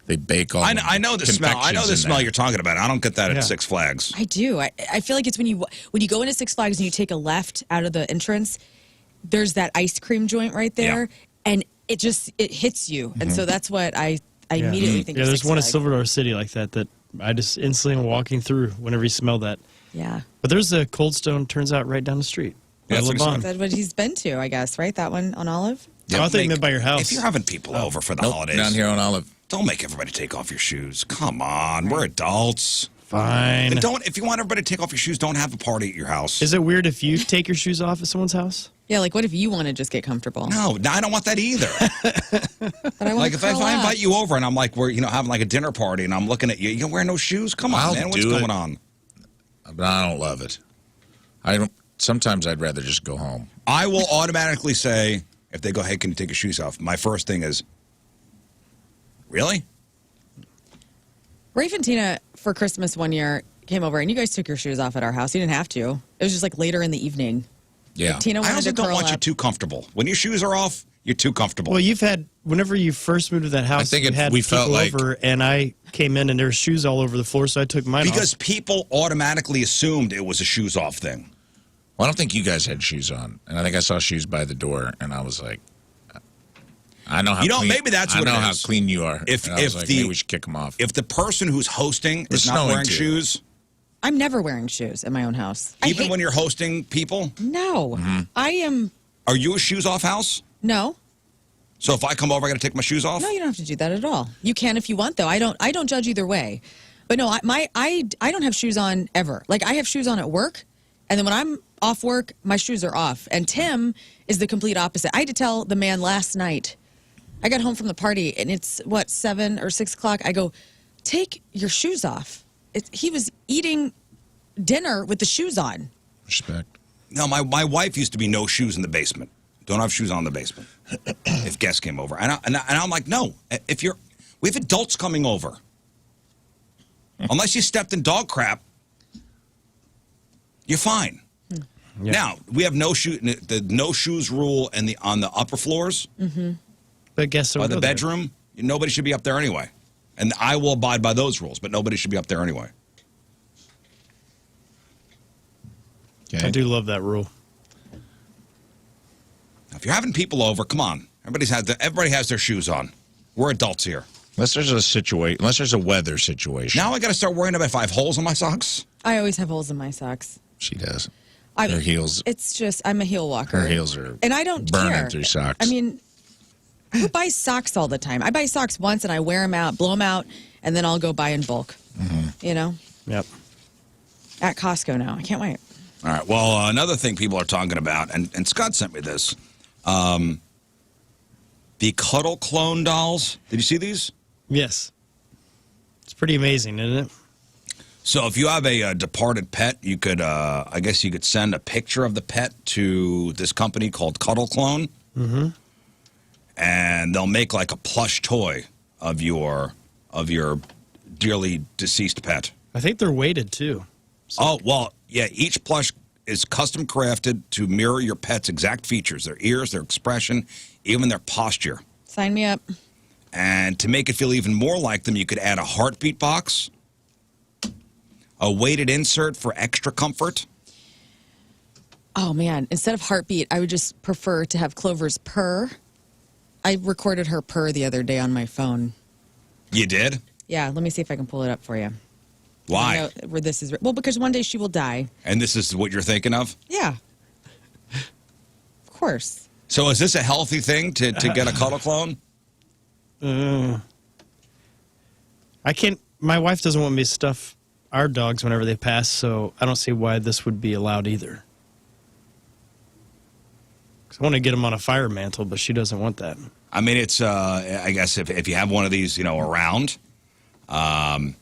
They bake all. I know the smell. I know the confections in smell there. you're talking about. I don't get that Yeah. at Six Flags. I do. I feel like it's when you go into Six Flags and you take a left out of the entrance, there's that ice cream joint right there, and it hits you. And so that's what I immediately think yeah, of there's Six one at Flags. Silver Dollar City like that I just instantly am walking through whenever you smell that. Yeah. But there's a Cold Stone, turns out, right down the street. Yeah, By that's what he LeBron. said. That's what he's been to, I guess, right? That one on Olive? Oh, I thought you meant by your house. If you're having people over for the Nope, holidays, down here on Olive. don't make everybody take off your shoes. Come on, we're adults. Fine. And don't, if you want everybody to take off your shoes, don't have a party at your house. Is it weird if you take your shoes off at someone's house? Yeah, like what if you want to just get comfortable? No, I don't want that either. But I want Like to if I curl up. invite you over and I'm like, we're having like a dinner party and I'm looking at you, you wearing no shoes? Come on, I'll man, what's do it. going on? But I don't love it. I don't. Sometimes I'd rather just go home. I will automatically say if they go, hey, can you take your shoes off? My first thing is, really? Rafe and Tina for Christmas one year came over and you guys took your shoes off at our house. You didn't have to. It was just like later in the evening. Yeah. Tina I wanted also to don't curl want you up. too comfortable. When your shoes are off, you're too comfortable. Well, you've had, whenever you first moved to that house, think you had we people felt like- over, and I came in and there were shoes all over the floor, so I took mine because off. people automatically assumed it was a shoes off thing. Well, I don't think you guys had shoes on, and I think I saw shoes by the door, and I was like, I know how. You know, clean, maybe that's what I know it how is. clean you are. If- and I was if like, the- maybe we should kick them off. If the person who's hosting We're is not snowing wearing too. shoes, I'm never wearing shoes in my own house. I even hate- when you're hosting people, No. Mm-hmm. I am. are you a shoes off house? No. So if I come over, I got to take my shoes off? No, you don't have to do that at all. You can if you want, though. I don't judge either way. But no, I don't have shoes on ever. Like I have shoes on at work, and then when I'm off work, my shoes are off. And Tim is the complete opposite. I had to tell the man last night. I got home from the party, and it's what 7 or 6 o'clock. I go, take your shoes off. He was eating dinner with the shoes on. Respect. No, my wife used to be no shoes in the basement. Don't have shoes on in the basement. If guests came over. And I'm like, no. We have adults coming over. Unless you stepped in dog crap, you're fine. Yeah. Now, we have the no shoes rule on the upper floors. But guess By the bedroom, nobody should be up there anyway. And I will abide by those rules, but nobody should be up there anyway. Okay. I do love that rule. Now, if you're having people over, come on. Everybody has their shoes on. We're adults here. Unless there's a weather situation. Now I got to start worrying about if I have holes in my socks. I always have holes in my socks. She does. Her heels. It's just I'm a heel walker. Her heels are and I don't burning care. through socks. I mean, who buys socks all the time? I buy socks once and I wear them out, blow them out, and then I'll go buy in bulk. You know, Yep. at Costco now. I can't wait. All right. Well, another thing people are talking about, and Scott sent me this, the Cuddle Clone dolls. Did you see these? Yes. It's pretty amazing, isn't it? So if you have a departed pet, you could, I guess you could send a picture of the pet to this company called Cuddle Clone. Mm-hmm. And they'll make like a plush toy of your dearly deceased pet. I think they're weighted too. So. Oh, well, yeah, each plush is custom crafted to mirror your pet's exact features, their ears, their expression, even their posture. Sign me up. And to make it feel even more like them, you could add a heartbeat box, a weighted insert for extra comfort. Oh, man. Instead of heartbeat, I would just prefer to have Clover's purr. I recorded her purr the other day on my phone. You did? Yeah, let me see if I can pull it up for you. Why? I know where this is. Well, because one day she will die. And this is what you're thinking of? Yeah. Of course. So is this a healthy thing to get a Cuddle Clone? I can't. My wife doesn't want me to stuff our dogs whenever they pass, so I don't see why this would be allowed either. Because I want to get them on a fire mantle, but she doesn't want that. I mean, it's, I guess if you have one of these, around, I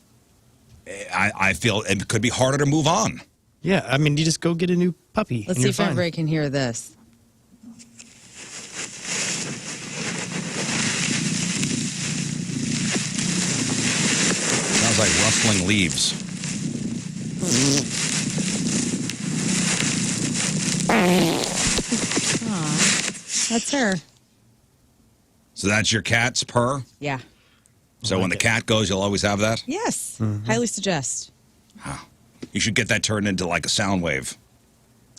feel it could be harder to move on. Yeah, I mean, you just go get a new puppy. Let's see if everybody can hear this. Sounds like rustling leaves. Aw, that's her. So that's your cat's purr? Yeah. So when the cat goes, you'll always have that? Yes. Highly suggest. You should get that turned into like a sound wave.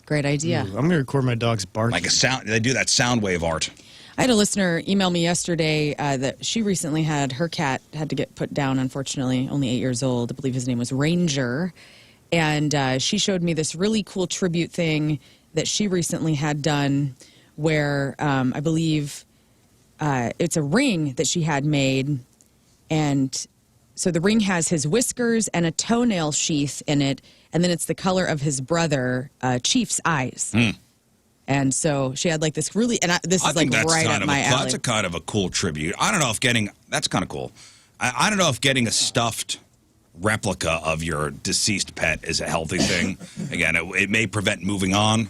Great idea. Ooh, I'm going to record my dog's barking. Like a sound, they do that sound wave art. I had a listener email me yesterday that she recently had her cat had to get put down, unfortunately, only 8 years old. I believe his name was Ranger. And she showed me this really cool tribute thing that she recently had done where I believe it's a ring that she had made. And so the ring has his whiskers and a toenail sheath in it. And then it's the color of his brother, Chief's eyes. And so she had like this really, and this is like right up my alley. That's a kind of a cool tribute. I don't know if getting, that's kind of cool. I don't know if getting a stuffed replica of your deceased pet is a healthy thing. Again, it may prevent moving on.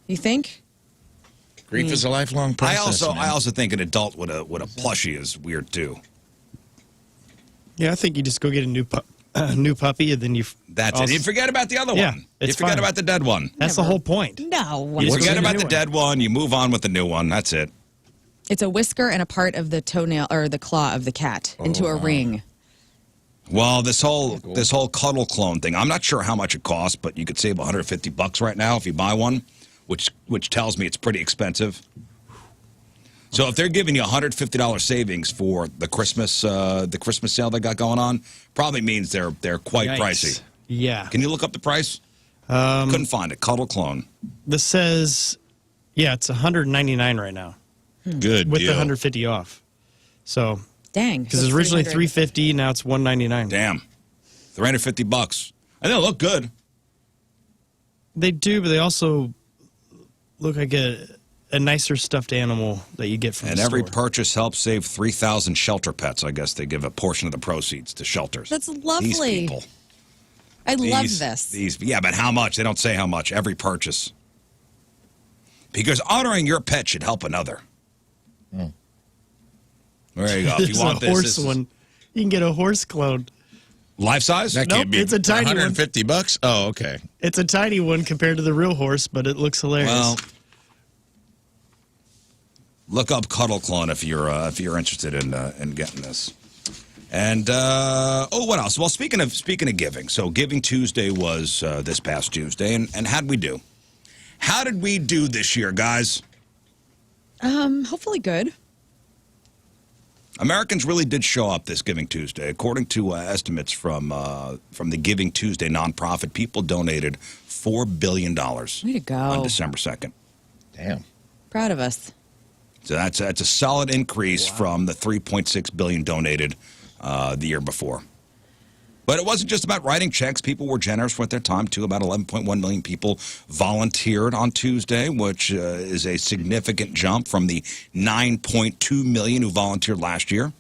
You think? Grief is a lifelong process. I also think an adult with a plushie is weird too. Yeah, I think you just go get a new puppy, and then you. That's it. You forget about the other Yeah, one. You forget fine. about the dead one. That's the whole point. No. You Just forget get a about new the one. dead one. You move on with the new one. That's it. It's a whisker and a part of the toenail or the claw of the cat into a ring. Well, this whole Cuddle Clone thing, I'm not sure how much it costs, but you could save $150 right now if you buy one, which tells me it's pretty expensive. So if they're giving you $150 savings for the Christmas sale they got going on, probably means they're quite Yikes. pricey. Yeah. Can you look up the price? Couldn't find it. Cuddle Clone. This says, yeah, it's $199 right now Good with deal. the 150 off. So Dang. because it's originally $350, now it's $199. Damn. $350. And they'll look good. They do, but they also look like a nicer stuffed animal that you get from And the every store. purchase helps save 3,000 shelter pets. I guess they give a portion of the proceeds to shelters. That's lovely. These people. I love this. Yeah, but how much? They don't say how much. Every purchase. Because honoring your pet should help another. There you go. If you There's want a horse one. You can get a horse clone. life size? That Nope, can't be it's a tiny one. $150? Oh, okay. It's a tiny one compared to the real horse, but it looks hilarious. Well, look up Cuddle Clone if you're interested in getting this. And what else? Well, speaking of giving, so Giving Tuesday was this past Tuesday, and how'd we do? How did we do this year, guys? Hopefully good. Americans really did show up this Giving Tuesday. According to estimates from the Giving Tuesday nonprofit, people donated $4 billion Way to go. on December 2nd. Damn. Proud of us. So that's a solid increase from the $3.6 billion donated the year before. But it wasn't just about writing checks. People were generous with their time, too. About 11.1 million people volunteered on Tuesday, which is a significant jump from the 9.2 million who volunteered last year.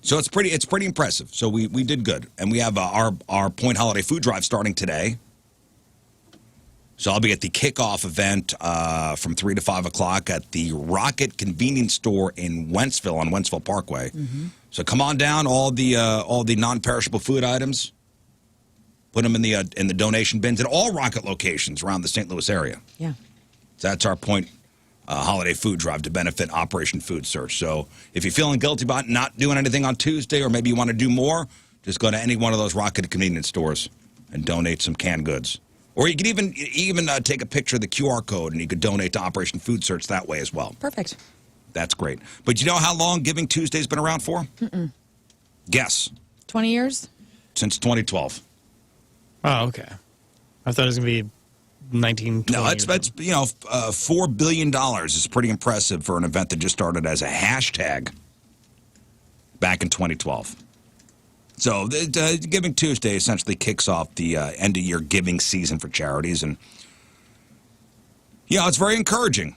So it's pretty impressive. So we did good. And we have our Point Holiday Food Drive starting today. So I'll be at the kickoff event from 3 to 5 o'clock at the Rocket Convenience Store in Wentzville on Wentzville Parkway. So come on down, all the non-perishable food items. Put them in the donation bins at all Rocket locations around the St. Louis area. Yeah. So that's our Point Holiday Food Drive to benefit Operation Food Search. So if you're feeling guilty about not doing anything on Tuesday, or maybe you want to do more, just go to any one of those Rocket convenience stores and donate some canned goods. Or you could even take a picture of the QR code, and you could donate to Operation Food Search that way as well. Perfect. That's great. But you know how long Giving Tuesday's been around for? Guess. 20 years? Since 2012. Oh, okay. I thought it was going to be 1920. No, that's $4 billion is pretty impressive for an event that just started as a hashtag back in 2012. So the Giving Tuesday essentially kicks off the end-of-year giving season for charities. And, it's very encouraging.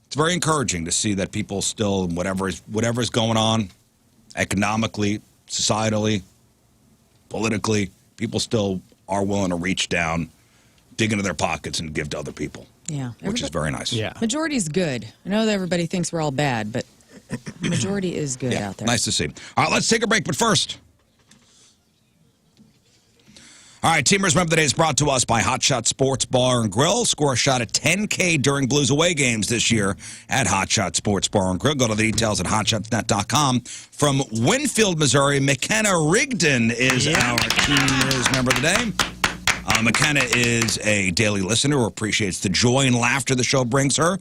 It's very encouraging to see that people still, whatever is going on, economically, societally, politically, people still are willing to reach down, dig into their pockets, and give to other people. Yeah. Which is very nice. Yeah. Majority's good. I know that everybody thinks we're all bad, but majority is good out there. Nice to see. All right, let's take a break, but first... All right, Teamers Remember the Day is brought to us by Hot Shot Sports Bar and Grill. Score a shot at 10K during Blues away games this year at Hot Shot Sports Bar and Grill. Go to the details at hotshotsnet.com. From Winfield, Missouri, McKenna Rigdon is our Teamers Member of the Day. McKenna is a daily listener who appreciates the joy and laughter the show brings her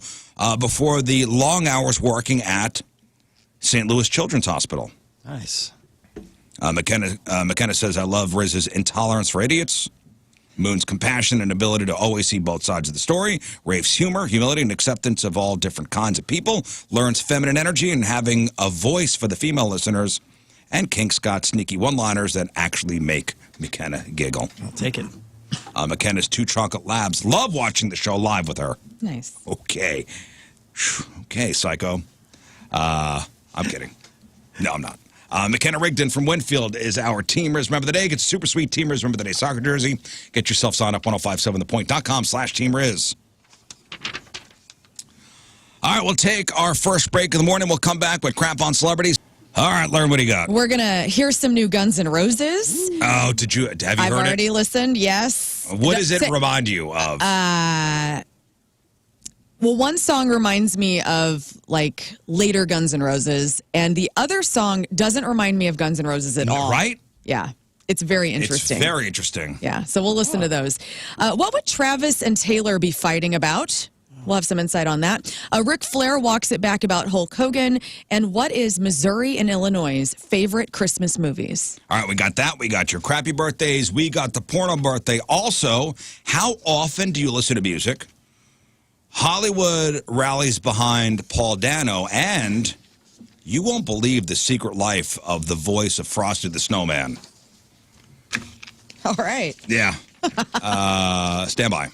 before the long hours working at St. Louis Children's Hospital. Nice. McKenna says, I love Rizz's intolerance for idiots, Moon's compassion and ability to always see both sides of the story, Rafe's humor, humility, and acceptance of all different kinds of people, Lern's feminine energy and having a voice for the female listeners, and King Scott's sneaky one-liners that actually make McKenna giggle. I'll take it. McKenna's 2 chocolate labs love watching the show live with her. Nice. Okay. Okay, psycho. I'm kidding. No, I'm not. McKenna Rigdon from Winfield is our Teamers Remember the Day. Get super sweet Teamers Remember the Day soccer jersey. Get yourself signed up 1057thepoint.com/teamriz. All right, we'll take our first break of the morning. We'll come back with crap on celebrities. All right, Lern, what do you got? We're going to hear some new Guns N' Roses. Oh, have you heard it? I've already listened, yes. What does it remind you of? Well, one song reminds me of, like, later Guns N' Roses, and the other song doesn't remind me of Guns N' Roses at all. Right? Yeah. It's very interesting. It's very interesting. Yeah, so we'll listen to those. What would Travis and Taylor be fighting about? We'll have some insight on that. Ric Flair walks it back about Hulk Hogan. And what is Missouri and Illinois' favorite Christmas movies? All right, we got that. We got your crappy birthdays. We got the porno birthday. Also, how often do you listen to music? Hollywood rallies behind Paul Dano, and you won't believe the secret life of the voice of Frosty the Snowman. All right. Yeah. Stand by.